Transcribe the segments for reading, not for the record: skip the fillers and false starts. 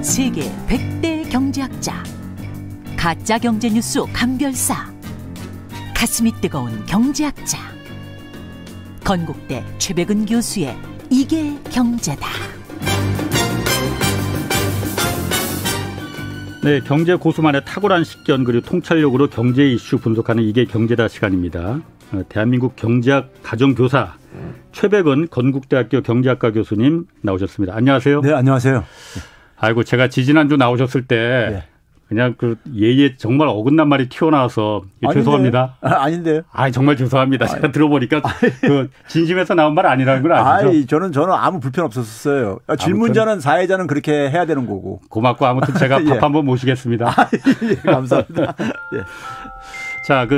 세계 100대 경제학자, 가짜 경제 뉴스 감별사, 가슴이 뜨거운 경제학자, 건국대 최백은 교수의 이게 경제다. 네, 경제 고수만의 탁월한 식견 그리고 통찰력으로 경제 이슈 분석하는 이게 경제다 시간입니다. 대한민국 경제학 가정교사 최백은 건국대학교 경제학과 교수님 나오셨습니다. 안녕하세요. 네, 안녕하세요. 아이고, 제가 지지난주 나오셨을 때 네. 그냥 그 예의에 정말 어긋난 말이 튀어나와서 죄송합니다. 아닌데요. 정말 죄송합니다. 제가 들어보니까 그 진심에서 나온 말 아니라는 건 아시죠? 저는 아무 불편 없었어요. 질문자는 사회자는 그렇게 해야 되는 거고. 고맙고 아무튼 제가 밥 한번 모시겠습니다. 예, 감사합니다. 예. 자,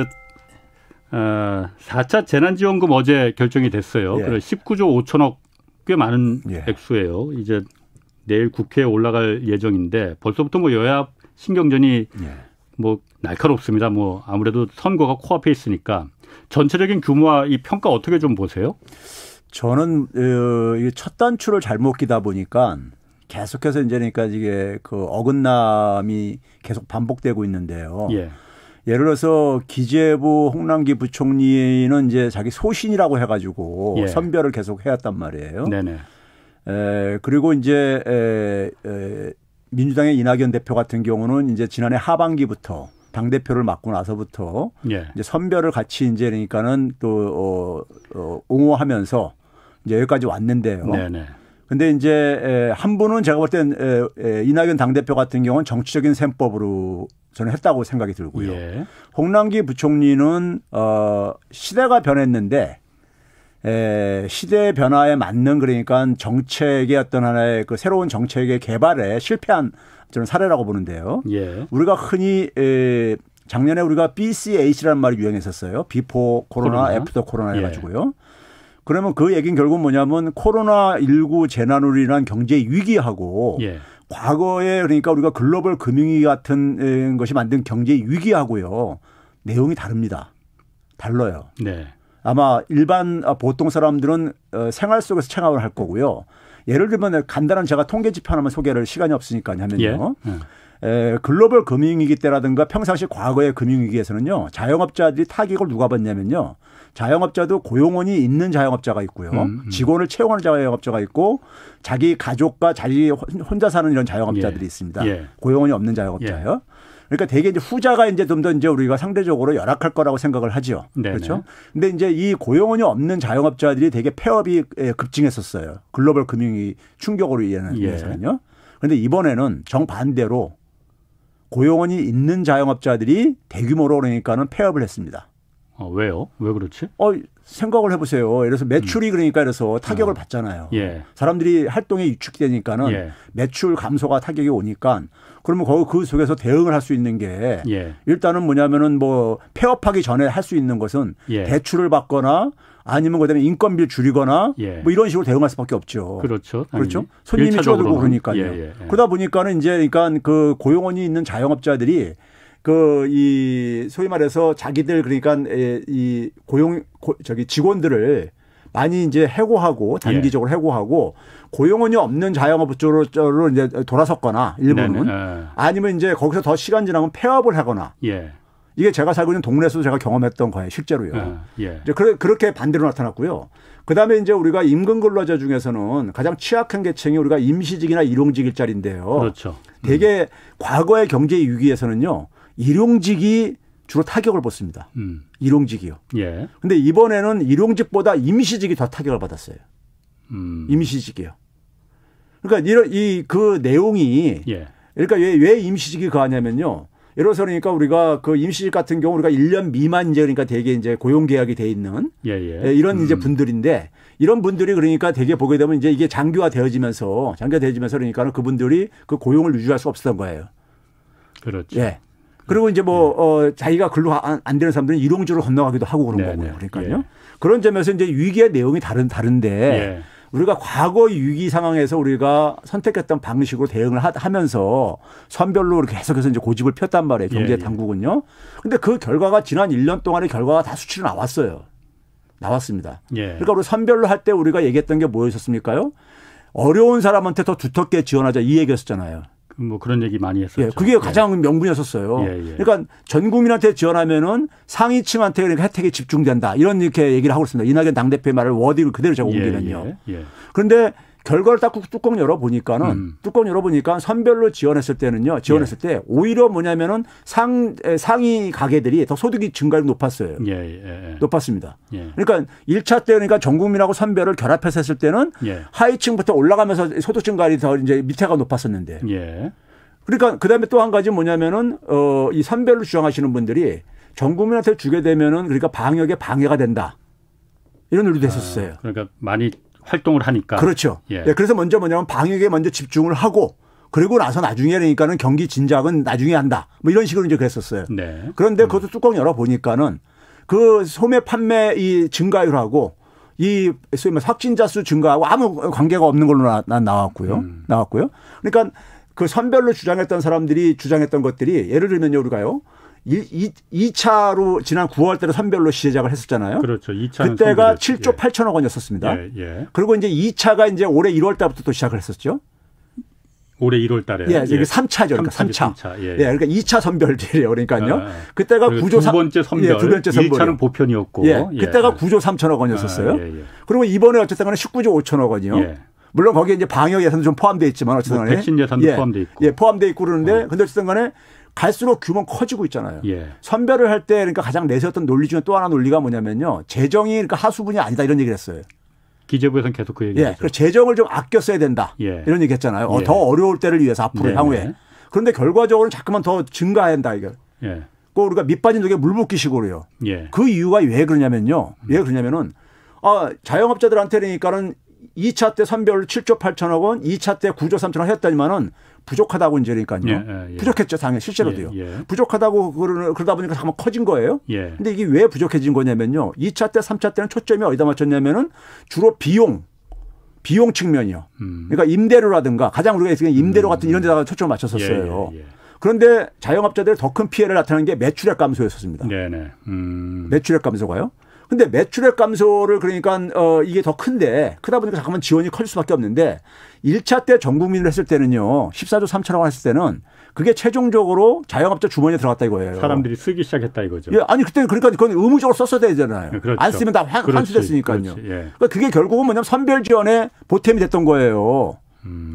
4차 재난지원금 어제 결정이 됐어요. 예. 그래서 19조 5천억 꽤 많은 액수예요. 이제 내일 국회에 올라갈 예정인데 벌써부터 뭐 여야 신경전이 뭐 날카롭습니다. 뭐 아무래도 선거가 코앞에 있으니까 전체적인 규모와 이 평가 어떻게 좀 보세요? 저는 첫 단추를 잘못 끼다 보니까 계속해서 이제 그러니까 이게 그 어긋남이 계속 반복되고 있는데요. 예. 예를 들어서 기재부 홍남기 부총리는 이제 자기 소신이라고 해가지고 선별을 계속 해왔단 말이에요. 네네. 그리고 이제 민주당의 이낙연 대표 같은 경우는 이제 지난해 하반기부터 당대표를 맡고 나서부터 이제 선별을 같이 이제 그러니까는 또 옹호하면서 이제 여기까지 왔는데요. 네네. 근데 이제 한 분은 제가 볼 땐 이낙연 당대표 같은 경우는 정치적인 셈법으로 저는 했다고 생각이 들고요. 예. 홍남기 부총리는 시대가 변했는데 시대 변화에 맞는 그러니까 정책의 어떤 하나의 그 새로운 정책의 개발에 실패한 저는 사례라고 보는데요. 예. 우리가 흔히 작년에 우리가 BCH라는 말이 유행했었어요. 비포 코로나, 애프터 코로나 해가지고요. 그러면 그 얘기는 결국 뭐냐면 코로나19 재난으로 인한 경제 위기하고 과거에 그러니까 우리가 글로벌 금융위기 같은 것이 만든 경제 위기하고요. 내용이 다릅니다. 달라요. 네. 아마 일반 보통 사람들은 생활 속에서 체감을 할 거고요. 예를 들면 간단한 제가 통계 지표 하나만 소개를 시간이 없으니까 하면요. 글로벌 금융위기 때라든가 평상시 과거의 금융위기에서는요. 자영업자들이 타격을 누가 받냐면요. 자영업자도 고용원이 있는 자영업자가 있고요. 직원을 채용하는 자영업자가 있고 자기 가족과 자기 혼자 사는 이런 자영업자들이 있습니다. 고용원이 없는 자영업자요. 그러니까 대개 이제 후자가 이제 좀 더 이제 우리가 상대적으로 열악할 거라고 생각을 하죠. 네네. 그렇죠. 근데 이제 이 고용원이 없는 자영업자들이 되게 폐업이 급증했었어요. 글로벌 금융위 충격으로 인해서는요. 그런데 이번에는 정반대로 고용원이 있는 자영업자들이 대규모로 그러니까는 폐업을 했습니다. 왜요? 왜 그렇지? 생각을 해보세요. 그래서 매출이 그러니까 그래서 타격을 받잖아요. 사람들이 활동에 위축되니까는 매출 감소가 타격이 오니까 그러면 그 속에서 대응을 할 수 있는 게 일단은 뭐냐면은 뭐 폐업하기 전에 할 수 있는 것은 대출을 받거나 아니면 그다음에 인건비를 줄이거나 뭐 이런 식으로 대응할 수밖에 없죠. 그렇죠. 그렇죠. 손님이 줄어들고 그러니까요. 그러다 보니까는 이제 그러니까 그 고용원이 있는 자영업자들이 이 소위 말해서 자기들 그러니까 이 직원들을 많이 이제 해고하고 단기적으로 해고하고 고용원이 없는 자영업자로 이제 돌아섰거나 일부는 아니면 이제 거기서 더 시간 지나면 폐업을 하거나 이게 제가 살고 있는 동네에서도 제가 경험했던 거예요, 실제로요. 이제 그렇게 반대로 나타났고요. 그다음에 이제 우리가 임금 근로자 중에서는 가장 취약한 계층이 우리가 임시직이나 일용직 일자리인데요. 그렇죠. 되게 과거의 경제 위기에서는요. 일용직이 주로 타격을 받습니다. 일용직이요. 근데 이번에는 일용직보다 임시직이 더 타격을 받았어요. 임시직이요. 그러니까 그 내용이 그러니까 왜 임시직이 가냐면요. 예를 들어서 그러니까 우리가 그 임시직 같은 경우 우리가 1년 미만 이제 그러니까 되게 이제 고용 계약이 돼 있는 이런 이제 분들인데 이런 분들이 그러니까 되게 보게 되면 이제 이게 장기화 되어지면서 그러니까는 그분들이 그 고용을 유지할 수 없었던 거예요. 그렇죠. 그리고 이제 자기가 근로 안 되는 사람들은 일용직으로 건너가기도 하고 그런 거고요. 그러니까요. 그런 점에서 이제 위기의 내용이 다른데 우리가 과거 위기 상황에서 우리가 선택했던 방식으로 대응을 하면서 선별로 계속해서 이제 고집을 폈단 말이에요. 경제 당국은요. 근데 그 결과가 지난 1년 동안의 결과가 다 수치로 나왔어요. 나왔습니다. 그러니까 우리 선별로 할 때 우리가 얘기했던 게 뭐였었습니까요? 어려운 사람한테 더 두텁게 지원하자 이 얘기였었잖아요. 뭐 그런 얘기 많이 했었죠. 예, 그게 가장 명분이었었어요. 그러니까 전 국민한테 지원하면은 상위층한테 그러니까 혜택이 집중된다. 이런 이렇게 얘기를 하고 있습니다. 이낙연 당대표의 말을 워딩을 그대로 제가 옮기면요. 그런데 결과를 딱 뚜껑 열어보니까는 선별로 지원했을 때는요. 때 오히려 뭐냐면은 상위 가게들이 더 소득이 증가율이 높았어요. 높았습니다. 그러니까 1차 때 그러니까 전 국민하고 선별을 결합해서 했을 때는 하위층부터 올라가면서 소득 증가율이 더 이제 밑에가 높았었는데. 그러니까 그다음에 또 한 가지 뭐냐면은 이 선별로 주장하시는 분들이 전 국민한테 주게 되면은 그러니까 방역에 방해가 된다. 이런 논리도 했었어요. 그러니까 많이 활동을 하니까. 그렇죠. 그래서 먼저 뭐냐면 방역에 먼저 집중을 하고 그리고 나서 나중에 그러니까는 경기 진작은 나중에 한다. 뭐 이런 식으로 이제 그랬었어요. 그런데 그것도 뚜껑 열어보니까는 그 소매 판매 이 증가율하고 이 소위 말해 확진자 수 증가하고 아무 관계가 없는 걸로 나왔고요. 그러니까 그 선별로 주장했던 사람들이 주장했던 것들이 예를 들면요, 우리가요. 2차로 지난 9월 달에 선별로 시작을 했었잖아요. 그렇죠. 2차는 그때가 7조 8천억 원이었었습니다. 그리고 이제 2차가 이제 올해 1월 달부터 또 시작을 했었죠. 올해 1월 달에. 이게 3차죠. 그러니까 3차. 그러니까 2차 선별제예요. 그러니까요. 그때가 9조 두 번째 선별. 1차는 보편이었고. 그때가 9조 3천억 원이었었어요. 그리고 이번에 어쨌든 간에 19조 5천억 원이요. 물론 거기에 이제 방역 예산도 좀 포함되어 있지만 어쨌든 간에. 백신 예산도 포함되어 있고. 포함되어 있고 그러는데 근데 어쨌든 간에 갈수록 규모는 커지고 있잖아요. 선별을 할 때 그러니까 가장 내세웠던 논리 중에 또 하나 논리가 뭐냐면요. 재정이 그러니까 하수분이 아니다 이런 얘기를 했어요. 기재부에서는 계속 그 얘기를 했죠. 재정을 좀 아껴 써야 된다. 이런 얘기 했잖아요. 더 어려울 때를 위해서 앞으로 향후에. 그런데 결과적으로는 자꾸만 더 증가한다 이거. 그 우리가 밑빠진 독에 물 붓기식으로요. 그 이유가 왜 그러냐면요. 왜 그러냐면은 자영업자들한테 그러니까는 2차 때 선별 7조 8천억 원, 2차 때 9조 3천억 원 했더니만은 부족하다고 이제 그러니까요. 부족했죠. 당연히 실제로도요. 부족하다고 그러다 보니까 잠깐만 커진 거예요. 근데 이게 왜 부족해진 거냐면요. 2차 때 3차 때는 초점이 어디다 맞췄냐면은 주로 비용 측면이요. 그러니까 임대료라든가 가장 우리가 지금 임대료 같은 이런 데다가 초점을 맞췄었어요. 그런데 자영업자들이 더 큰 피해를 나타내는 게 매출액 감소였었습니다. 매출액 감소가요. 근데 매출액 감소를 그러니까 이게 더 큰데 크다 보니까 잠깐만 지원이 커질 수밖에 없는데 1차 때 전 국민을 했을 때는요. 14조 3천억 원 했을 때는 그게 최종적으로 자영업자 주머니에 들어갔다 이거예요. 사람들이 쓰기 시작했다 이거죠. 아니 그때는 그러니까 그건 의무적으로 썼어야 되잖아요. 안 쓰면 다 환수됐으니까요. 그러니까 그게 결국은 뭐냐면 선별 지원에 보탬이 됐던 거예요.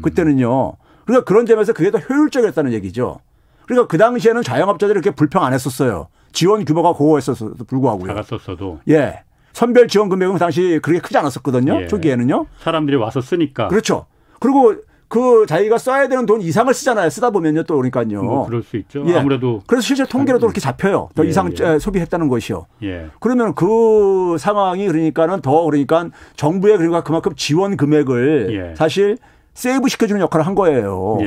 그때는요. 그러니까 그런 점에서 그게 더 효율적이었다는 얘기죠. 그러니까 그 당시에는 자영업자들이 이렇게 불평 안 했었어요. 지원 규모가 고했었어도 불구하고요. 작았었어도. 선별 지원 금액은 그 당시 그렇게 크지 않았었거든요. 초기에는요. 사람들이 와서 쓰니까. 그렇죠. 그리고 그 자기가 써야 되는 돈 이상을 쓰잖아요. 쓰다 보면요. 또 그러니까요. 뭐 그럴 수 있죠. 아무래도. 그래서 실제 통계로도 그렇게 잡혀요. 더 이상 소비했다는 것이요. 그러면 그 상황이 그러니까는 더 그러니까 정부에 그러니까 그만큼 지원 금액을 사실 세이브 시켜주는 역할을 한 거예요.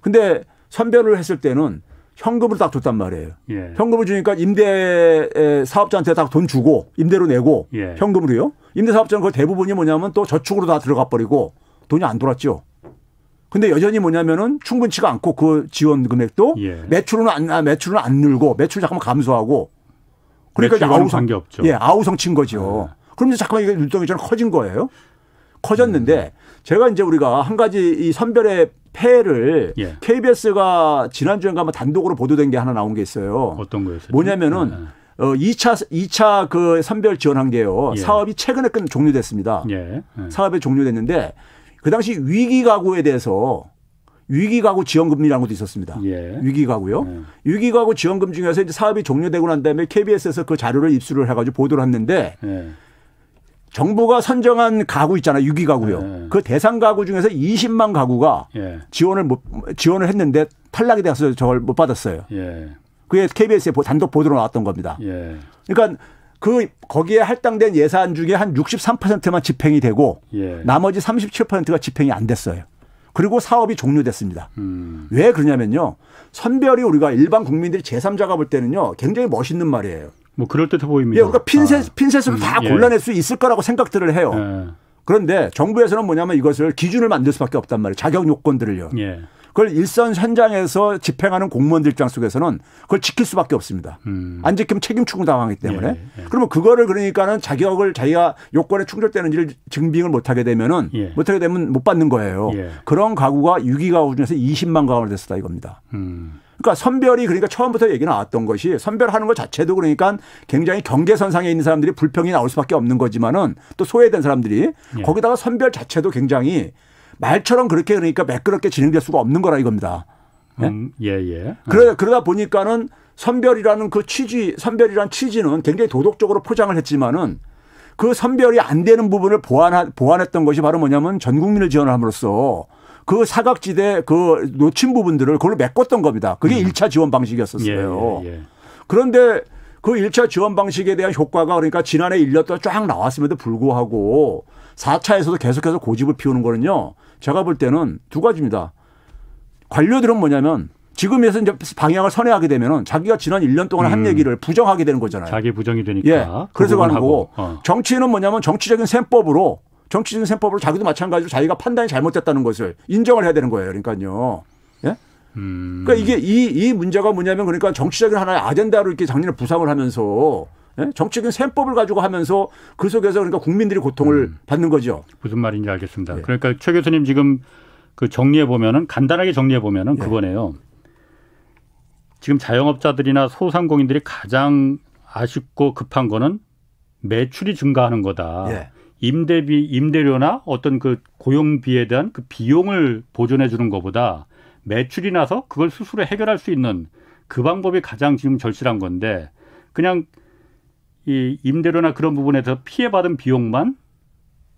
근데 선별을 했을 때는 현금으로 딱 줬단 말이에요. 현금을 주니까 임대 사업자한테 딱 돈 주고 임대로 내고 현금으로요. 임대 사업자는 그 대부분이 뭐냐면 또 저축으로 다 들어가 버리고 돈이 안 돌았죠. 근데 여전히 뭐냐면은 충분치가 않고 그 지원 금액도 매출은 안 늘고 매출 잠깐만 감소하고 그러니까 아우성 친 거죠. 그럼 이제 잠깐만 이게 율동이 좀 커진 거예요. 커졌는데 제가 이제 우리가 한 가지 이 선별의 폐해를 KBS가 지난주인가 아마 단독으로 보도된 게 하나 나온 게 있어요. 어떤 거였어요? 뭐냐면은 2차 그 선별 지원한 게요. 사업이 최근에 종료됐습니다. 사업이 종료됐는데 그 당시 위기 가구에 대해서 위기 가구 지원금이라는 것도 있었습니다. 위기 가구요. 위기 가구 지원금 중에서 이제 사업이 종료되고 난 다음에 KBS에서 그 자료를 입수를 해가지고 보도를 했는데 정부가 선정한 가구 있잖아요. 유기 가구요. 그 대상 가구 중에서 20만 가구가 지원을 했는데 탈락이 돼서 저걸 못 받았어요. 그게 KBS에 단독 보도로 나왔던 겁니다. 그러니까 거기에 할당된 예산 중에 한 63%만 집행이 되고 나머지 37%가 집행이 안 됐어요. 그리고 사업이 종료됐습니다. 왜 그러냐면요. 선별이 우리가 일반 국민들이 제3자가 볼 때는요. 굉장히 멋있는 말이에요. 뭐 그럴 듯해 보입니다. 우리가 핀셋으로 다 골라낼 수 있을 거라고 생각들을 해요. 그런데 정부에서는 뭐냐면 이것을 기준을 만들 수밖에 없단 말이에요. 자격 요건들을요. 그걸 일선 현장에서 집행하는 공무원들 입장 속에서는 그걸 지킬 수밖에 없습니다. 안 지키면 책임 추궁당하기 때문에. 예, 예. 그러면 그거를 그러니까는 자격을 자기가 요건에 충족되는지를 증빙을 못하게 되면은 예. 못하게 되면 못 받는 거예요. 예. 그런 가구가 6위 가구 중에서 20만 가구나 됐었다 이겁니다. 그러니까 선별이 그러니까 처음부터 얘기 나왔던 것이 선별하는 것 자체도 그러니까 굉장히 경계선상에 있는 사람들이 불평이 나올 수밖에 없는 거지만은 또 소외된 사람들이 예. 거기다가 선별 자체도 굉장히 말처럼 그렇게 그러니까 매끄럽게 진행될 수가 없는 거라 이겁니다. 예. 그러다 보니까는 선별이라는 그 선별이라는 취지는 굉장히 도덕적으로 포장을 했지만은 그 선별이 안 되는 부분을 보완했던 것이 바로 뭐냐면 전 국민을 지원함으로써 그 사각지대 그 놓친 부분들을 그걸로 메꿨던 겁니다. 그게 1차 지원 방식이었었어요. 예. 그런데 그 1차 지원 방식에 대한 효과가 그러니까 지난해 1년 동안 쫙 나왔음에도 불구하고 4차에서도 계속해서 고집을 피우는 거는요. 제가 볼 때는 두 가지입니다. 관료들은 뭐냐면 지금에서 이제 방향을 선회하게 되면은 자기가 지난 1년 동안 한 얘기를 부정하게 되는 거잖아요. 자기 부정이 되니까. 예. 그래서 가는 거고 어. 정치인은 뭐냐면 정치적인 셈법으로 자기도 마찬가지로 자기가 판단이 잘못됐다는 것을 인정을 해야 되는 거예요. 그러니까요. 예? 그러니까 이게 이 문제가 뭐냐면 그러니까 정치적인 하나의 아젠다로 이렇게 작년에 부상을 하면서 예? 정치적인 셈법을 가지고 하면서 그 속에서 그러니까 국민들이 고통을 받는 거죠. 무슨 말인지 알겠습니다. 예. 그러니까 최 교수님 지금 그 정리해 보면은 간단하게 정리해 보면은 예. 그거네요. 지금 자영업자들이나 소상공인들이 가장 아쉽고 급한 거는 매출이 증가하는 거다. 예. 임대료나 어떤 그 고용비에 대한 그 비용을 보존해 주는 것보다 매출이 나서 그걸 스스로 해결할 수 있는 그 방법이 가장 지금 절실한 건데 그냥 이 임대료나 그런 부분에서 피해받은 비용만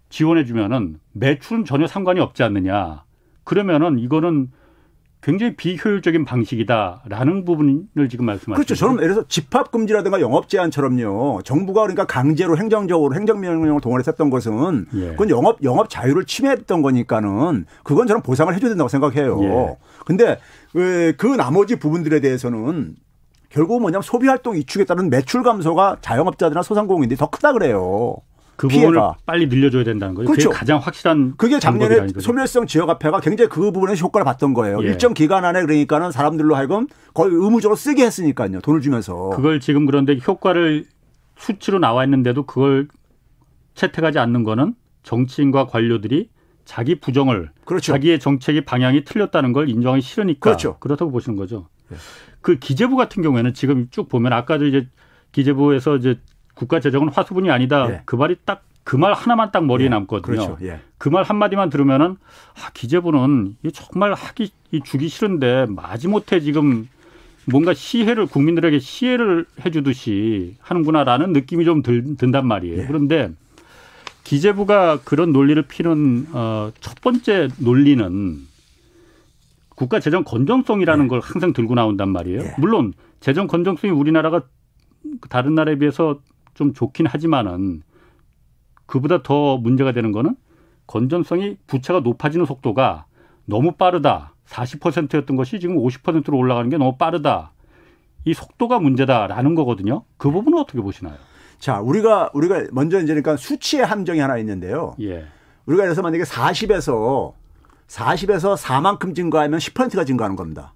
지원해 주면은 매출은 전혀 상관이 없지 않느냐. 그러면은 이거는 굉장히 비효율적인 방식이다라는 부분을 지금 말씀하시는 그렇죠. 저는 예를 들어서 집합금지라든가 영업 제한처럼요. 정부가 그러니까 강제로 행정명령을 동원해서 했던 것은 예. 그건 영업 자유를 침해했던 거니까는 그건 저는 보상을 해줘야 된다고 생각해요. 그런데 그 나머지 부분들에 대해서는 결국 뭐냐면 소비활동 위축에 따른 매출 감소가 자영업자들이나 소상공인들이 더 크다 그래요. 그 피해가. 부분을 빨리 늘려줘야 된다는 거죠. 그렇죠. 그게 가장 확실한 그게 작년에 방법이라는 소멸성 지역화폐가 굉장히 그 부분에서 효과를 봤던 거예요. 예. 일정 기간 안에 그러니까는 사람들로 하여금 거의 의무적으로 쓰게 했으니까요. 돈을 주면서. 그걸 지금 그런데 효과를 수치로 나와 있는데도 그걸 채택하지 않는 거는 정치인과 관료들이 자기 부정을 그렇죠. 자기의 정책의 방향이 틀렸다는 걸 인정하기 싫으니까 그렇죠. 그렇다고 보시는 거죠. 예. 그 기재부 같은 경우에는 지금 쭉 보면 아까도 이제 기재부에서 이제 국가 재정은 화수분이 아니다. 예. 그 말이 딱 그 말 하나만 딱 머리에 예. 남거든요. 그렇죠. 예. 그 말 한마디만 들으면은 기재부는 정말 주기 싫은데 마지못해 지금 뭔가 국민들에게 시혜를 해주듯이 하는구나라는 느낌이 좀 든단 말이에요. 예. 그런데 기재부가 그런 논리를 피는 첫 번째 논리는 국가 재정 건전성이라는 걸 항상 들고 나온단 말이에요. 물론 재정 건전성이 우리나라가 다른 나라에 비해서 좀 좋긴 하지만은 그보다 더 문제가 되는 거는 건전성이 부채가 높아지는 속도가 너무 빠르다. 40%였던 것이 지금 50%로 올라가는 게 너무 빠르다. 이 속도가 문제다라는 거거든요. 그 부분은 어떻게 보시나요? 자, 우리가 먼저 이제 그러니까 수치의 함정이 하나 있는데요. 예. 우리가 그래서 만약에 40에서 4만큼 증가하면 10%가 증가하는 겁니다.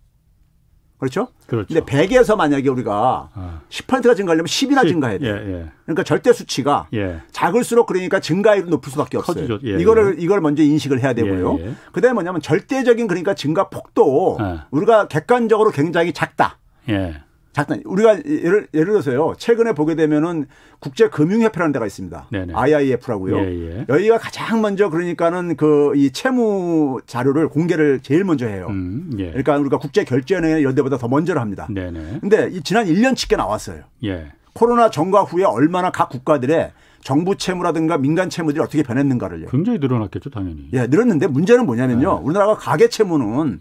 그렇죠? 그렇죠. 근데 100에서 만약에 우리가 10%가 증가하려면 10이나 증가해야 돼요. 예. 그러니까 절대 수치가 작을수록 그러니까 증가율이 높을 수밖에 없어요. 커지죠. 이걸 먼저 인식을 해야 되고요. 그다음에 뭐냐면 절대적인 그러니까 증가 폭도 우리가 객관적으로 굉장히 작다. 작다. 우리가 예를 들어서요. 최근에 보게 되면은 국제금융협회라는 데가 있습니다. 네네. IIF라고요. 여기가 가장 먼저 그러니까는 이 채무 자료를 공개를 제일 먼저 해요. 그러니까 우리가 국제결제은행 이런 데보다 더 먼저를 합니다. 그런데 지난 1년치께 나왔어요. 코로나 전과 후에 얼마나 각 국가들의 정부 채무라든가 민간 채무들이 어떻게 변했는가를요. 굉장히 늘어났겠죠, 당연히. 늘었는데 문제는 뭐냐면요. 우리나라가 가계 채무는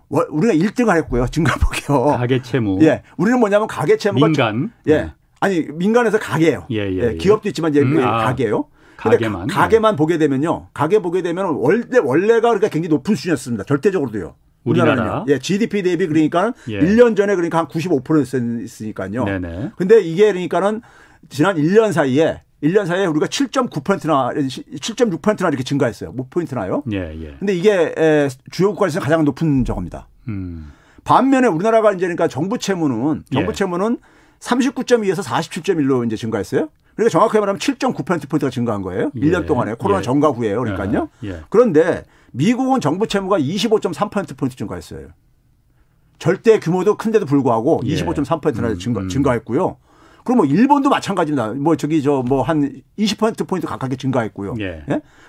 우리가 1등을 했고요. 증가폭이요. 가계 채무. 우리는 뭐냐면 가계 채무가 민간. 아니 민간에서 가계예요. 기업도 있지만 이제 가계예요. 가계만. 가계만 보게 되면요. 가계 보게 되면 원래가 그러니까 굉장히 높은 수준이었습니다. 절대적으로도요. 우리나라. GDP 대비 그러니까 1년 전에 그러니까 한 95%였으니까요. 근데 이게 그러니까는 지난 1년 사이에 1년 사이에 우리가 7.6%나 이렇게 증가했어요. 몇 포인트나요? 근데 이게 주요 국가에서 가장 높은 저겁니다. 반면에 우리나라가 이제 그러니까 정부 채무는 39.2에서 47.1로 이제 증가했어요. 그러니까 정확하게 말하면 7.9%포인트가 증가한 거예요. 1년 동안에 코로나 전과 후에요. 그러니까요. 그런데 미국은 정부 채무가 25.3%포인트 증가했어요. 절대 규모도 큰데도 불구하고 25.3%나 증가했고요. 그럼 뭐 일본도 마찬가지입니다. 뭐 저기 한 20%포인트 가깝게 증가했고요.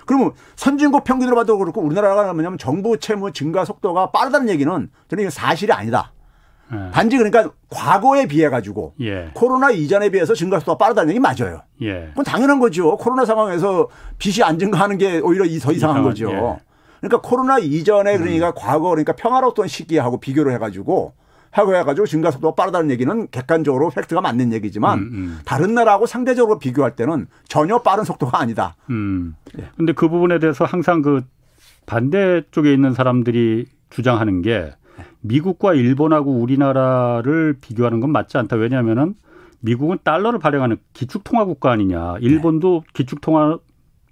그러면 선진국 평균으로 봐도 그렇고 우리나라가 뭐냐면 정부 채무 증가 속도가 빠르다는 얘기는 저는 이게 사실이 아니다. 단지 그러니까 과거에 비해 가지고 코로나 이전에 비해서 증가 속도가 빠르다는 얘기 맞아요. 그건 당연한 거죠. 코로나 상황에서 빚이 안 증가하는 게 오히려 더 이상한 거죠. 그러니까 코로나 이전에 그러니까 과거 그러니까 평화로웠던 시기하고 비교를 해가지고 증가 속도가 빠르다는 얘기는 객관적으로 팩트가 맞는 얘기지만 다른 나라하고 상대적으로 비교할 때는 전혀 빠른 속도가 아니다. 그런데 그 부분에 대해서 항상 그 반대쪽에 있는 사람들이 주장하는 게 미국과 일본하고 우리나라를 비교하는 건 맞지 않다. 왜냐하면은 미국은 달러를 발행하는 기축통화국가 아니냐. 일본도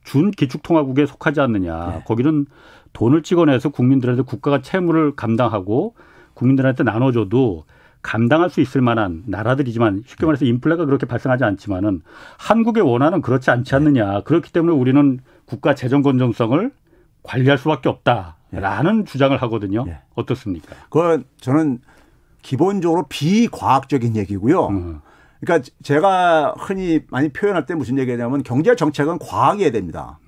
준 기축통화국에 속하지 않느냐. 거기는 돈을 찍어내서 국민들한테 국가가 채무를 감당하고 국민들한테 나눠줘도 감당할 수 있을 만한 나라들이지만 쉽게 말해서 인플레가 그렇게 발생하지 않지만은 한국의 원화는 그렇지 않지 않느냐. 그렇기 때문에 우리는 국가 재정 건전성을 관리할 수밖에 없다라는 주장을 하거든요. 어떻습니까? 그건 저는 기본적으로 비과학적인 얘기고요. 그러니까 제가 흔히 많이 표현할 때 무슨 얘기냐면 경제 정책은 과학이어야 됩니다.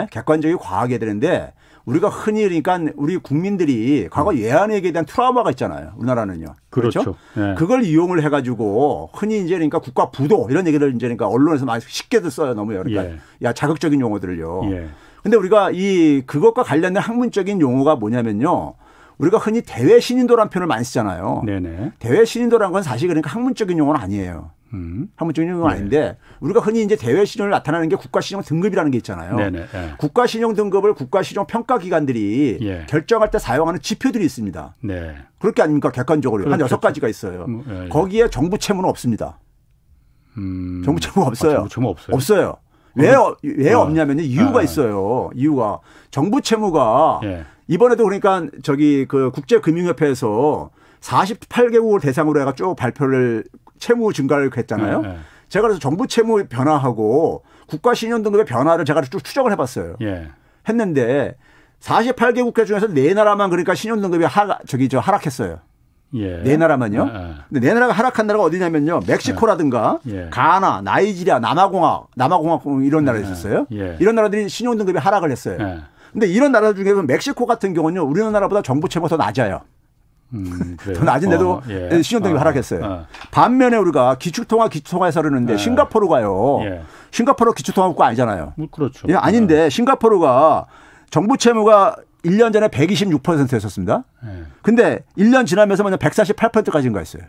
객관적인 과학이어야 되는데 우리가 흔히 그러니까 우리 국민들이 과거 외환위기에 대한 트라우마가 있잖아요. 우리나라는요. 그렇죠? 그걸 이용을 해가지고 흔히 이제 그러니까 국가 부도 이런 얘기를 이제 그러니까 언론에서 많이 쉽게도 써요. 너무 그러니까 자극적인 용어들을요. 근데 우리가 그것과 관련된 학문적인 용어가 뭐냐면요. 우리가 흔히 대외 신인도라는 표현을 많이 쓰잖아요. 대외 신인도라는 건 사실 그러니까 학문적인 용어는 아니에요. 학문적인 용어는 아닌데 우리가 흔히 이제 대외 신용을 나타내는 게 국가신용 등급이라는 게 있잖아요. 국가신용 등급을 국가신용 평가기관들이 결정할 때 사용하는 지표들이 있습니다. 그렇게 아닙니까? 객관적으로. 한 6가지가 있어요. 거기에 정부 채무는 없습니다. 정부 채무가 없어요. 정부 채무 없어요. 없어요. 왜 없냐면요. 이유가 있어요. 이유가 정부 채무가 이번에도 그러니까 그 국제금융협회에서 48개국을 대상으로 해가 쭉 발표를 채무 증가를 했잖아요. 제가 그래서 정부 채무 변화하고 국가 신용 등급의 변화를 제가 쭉 추적을 해봤어요. 했는데 48개국회 중에서 4나라만 그러니까 신용 등급이 하락했어요. 네 나라만요. 근데 네 나라가 하락한 나라가 어디냐면요. 멕시코라든가 가나, 나이지리아, 남아공화 이런 나라에 있었어요. 이런 나라들이 신용 등급이 하락을 했어요. 근데 이런 나라 중에서 멕시코 같은 경우는요. 우리나라보다 정부 채무가 더 낮아요. 더 낮은데도 신용 등급이 하락했어요. 반면에 우리가 기축통화에서 그러는데 싱가포르가요. 싱가포르 기축통화국가 아니잖아요. 그렇죠. 아닌데 싱가포르가 정부 채무가 1년 전에 126%였었습니다. 근데 1년 지나면서 148%까지 증가했어요.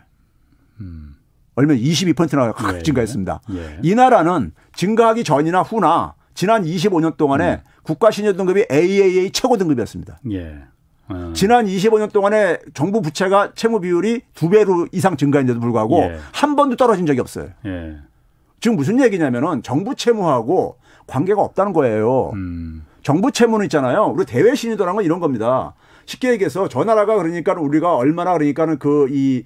얼마 22%나 확 증가했습니다. 이 나라는 증가하기 전이나 후나 지난 25년 동안에 국가 신용 등급이 AAA 최고 등급이었습니다. 지난 25년 동안에 정부 부채가 채무 비율이 2배로 이상 증가했는데도 불구하고 한 번도 떨어진 적이 없어요. 지금 무슨 얘기냐면은 정부 채무하고 관계가 없다는 거예요. 정부 채무는 있잖아요. 우리 대외 신인도라는 건 이런 겁니다. 쉽게 얘기해서 저 나라가 그러니까 우리가 얼마나 그러니까는 이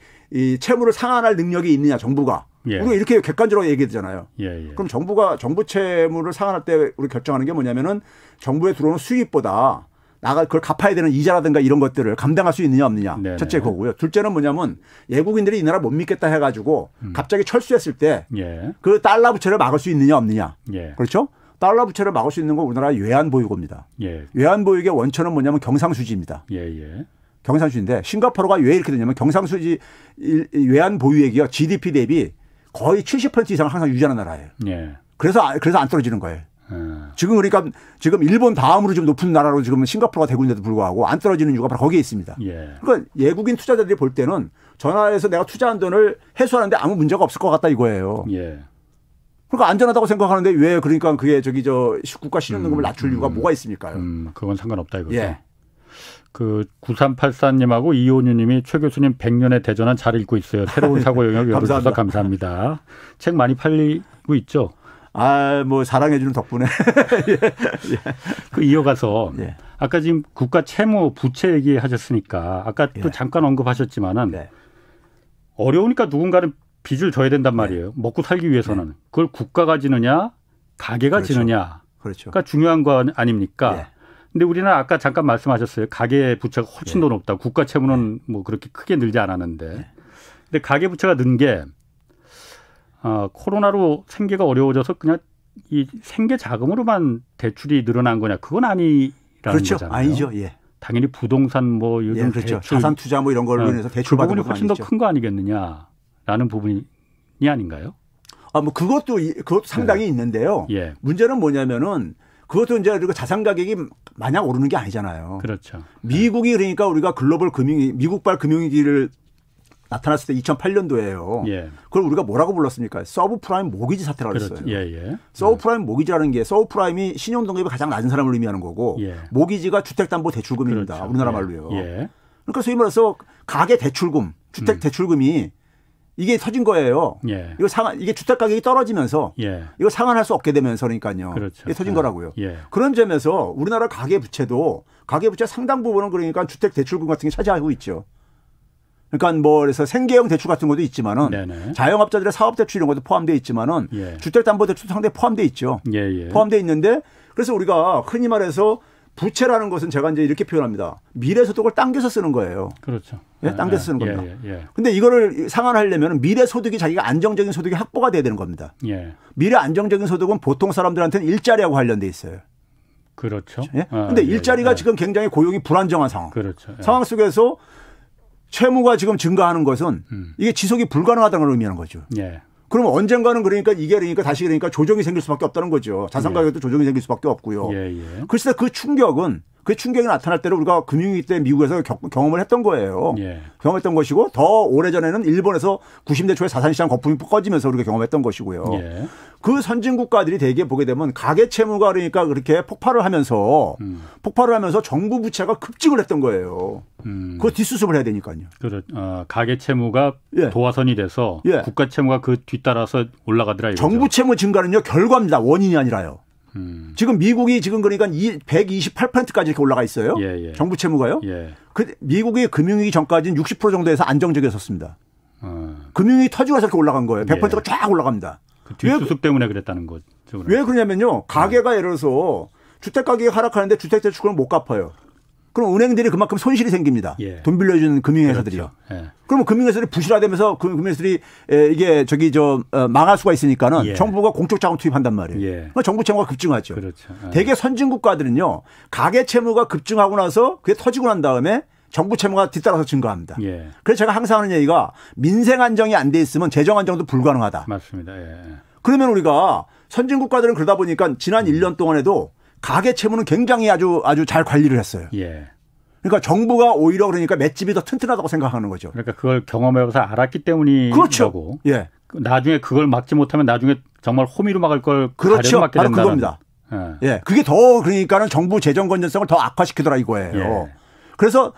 채무를 상환할 능력이 있느냐 정부가. 우리가 이렇게 객관적으로 얘기하잖아요. 그럼 정부 채무를 상환할 때 우리 결정하는 게 뭐냐면은 정부에 들어오는 수입보다 나가 그걸 갚아야 되는 이자라든가 이런 것들을 감당할 수 있느냐 없느냐. 첫째 그거고요. 둘째는 뭐냐면 외국인들이 이 나라 못 믿겠다 해가지고 갑자기 철수했을 때 그 달러 부채를 막을 수 있느냐 없느냐. 그렇죠? 달러 부채를 막을 수 있는 건 우리나라의 외환보유고입니다. 외환보유고의 원천은 뭐냐면 경상수지입니다. 경상수지인데 싱가포르가 왜 이렇게 되냐면 경상수지 외환보유액이요. GDP 대비 거의 70% 이상을 항상 유지하는 나라예요. 그래서 안 떨어지는 거예요. 지금 그러니까 지금 일본 다음으로 좀 높은 나라로 지금 싱가포르가 되고 있는데도 불구하고 안 떨어지는 이유가 바로 거기에 있습니다. 그러니까 외국인 투자자들이 볼 때는 저 나라에서 내가 투자한 돈을 회수하는데 아무 문제가 없을 것 같다 이거예요. 그러니까 안전하다고 생각하는데 왜 그러니까 그게 국가 신용등급을 낮출 이유가 뭐가 있습니까요? 그건 상관없다 이거죠. 그 9384님하고 이호유님이 최 교수님 100년의 대전환 잘 읽고 있어요. 새로운 사고 영역 열어주셔서 감사합니다. 책 많이 팔리고 있죠? 뭐 사랑해주는 덕분에. 그 이어가서 아까 지금 국가 채무 부채 얘기하셨으니까 아까 또 잠깐 언급하셨지만은 어려우니까 누군가는 빚을 져야 된단 말이에요. 먹고 살기 위해서는. 그걸 국가가 지느냐 가게가 지느냐가 중요한 거 아닙니까? 근데 우리는 아까 잠깐 말씀하셨어요. 가계 부채가 훨씬 더 높다. 국가 채무는 뭐 그렇게 크게 늘지 않았는데. 근데 가계 부채가 는 게 코로나로 생계가 어려워져서 그냥 이 생계 자금으로만 대출이 늘어난 거냐? 그건 아니라는 거잖아요. 아니죠. 당연히 부동산 뭐 요즘 대출, 자산 투자 뭐 이런 걸로 인해서 대출 받은 그 부분이 훨씬 더 큰 거 아니겠느냐라는 부분이 아닌가요? 뭐 그것도 상당히 있는데요. 문제는 뭐냐면은 그것도 이제 우리가 자산 가격이 마냥 오르는 게 아니잖아요. 그렇죠. 미국이 그러니까 우리가 글로벌 미국발 금융위기를 나타났을 때 2008년도예요. 그걸 우리가 뭐라고 불렀습니까? 서브프라임 모기지 사태라고 그랬어요. 서브프라임 모기지라는 게 서브프라임이 신용등급이 가장 낮은 사람을 의미하는 거고 모기지가 주택담보대출금입니다. 우리나라 말로요. 그러니까 소위 말해서 가계 대출금, 주택 대출금이 이게 터진 거예요. 이게 주택 가격이 떨어지면서 이거 상환할 수 없게 되면서 그러니까요. 이게 터진 거라고요. 그런 점에서 우리나라 가계 부채 상당 부분은 그러니까 주택 대출금 같은 게 차지하고 있죠. 그러니까 뭐 그래서 생계형 대출 같은 것도 있지만은 자영업자들의 사업 대출 이런 것도 포함되어 있지만은 주택담보대출도 상당히 포함되어 있죠. 포함되어 있는데 그래서 우리가 흔히 말해서 부채라는 것은 제가 이제 이렇게 표현합니다. 미래소득을 당겨서 쓰는 거예요. 그렇죠. 당겨서 쓰는 겁니다. 근데 이거를 상환하려면 미래소득이 자기가 안정적인 소득이 확보가 돼야 되는 겁니다. 미래 안정적인 소득은 보통 사람들한테는 일자리하고 관련돼 있어요. 그렇죠. 근데 일자리가 지금 굉장히 고용이 불안정한 상황. 상황 속에서 채무가 지금 증가하는 것은 이게 지속이 불가능하다는 걸 의미하는 거죠. 그러면 언젠가는 그러니까 다시 조정이 생길 수밖에 없다는 거죠. 자산 가격도 조정이 생길 수밖에 없고요. 그래서 그 충격이 나타날 때를 우리가 금융위기 때 미국에서 경험을 했던 거예요. 경험했던 것이고 더 오래전에는 일본에서 90대 초에 자산시장 거품이 꺼지면서 우리가 경험했던 것이고요. 그 선진국가들이 대개 보게 되면 가계 채무가 그러니까 그렇게 폭발을 하면서 정부 부채가 급증을 했던 거예요. 그거 뒷수습을 해야 되니까요. 가계 채무가 도화선이 돼서 국가 채무가 그 뒤따라서 올라가더라 이거죠. 정부 채무 증가는요 결과입니다. 원인이 아니라요. 지금 미국이 그러니까 128%까지 이렇게 올라가 있어요. 정부 채무가요. 미국이 금융위기 전까지는 60% 정도에서 안정적이었었습니다. 금융위기 터지고 나서 이렇게 올라간 거예요. 100%가 쫙 올라갑니다. 그 뒷수습 때문에 그랬다는 거죠. 왜 그러냐면요. 가계가 예를 들어서 주택 가격이 하락하는데 주택 대출금을 못 갚아요. 그럼 은행들이 그만큼 손실이 생깁니다. 돈 빌려주는 금융회사들이요. 그러면 금융회사들이 부실화되면서 금융회사들이 이게 망할 수가 있으니까는 정부가 공적 자금 투입한단 말이에요. 그러니까 정부 채무가 급증하죠. 대개 선진국 국가들은요. 가계 채무가 급증하고 나서 그게 터지고 난 다음에 정부 채무가 뒤따라서 증가합니다. 그래서 제가 항상 하는 얘기가 민생 안정이 안 돼 있으면 재정 안정도 불가능하다. 맞습니다. 그러면 우리가 선진 국가들은 그러다 보니까 지난 1년 동안에도 가계 채무는 굉장히 아주 잘 관리를 했어요. 그러니까 정부가 오히려 그러니까 맷집이 더 튼튼하다고 생각하는 거죠. 그러니까 그걸 경험해서 알았기 때문이라고. 그렇죠. 나중에 그걸 막지 못하면 나중에 정말 호미로 막을 걸 그렇죠. 막게 된다는. 바로 그겁니다. 그게 더 그러니까는 정부 재정 건전성을 더 악화시키더라 이거예요. 그래서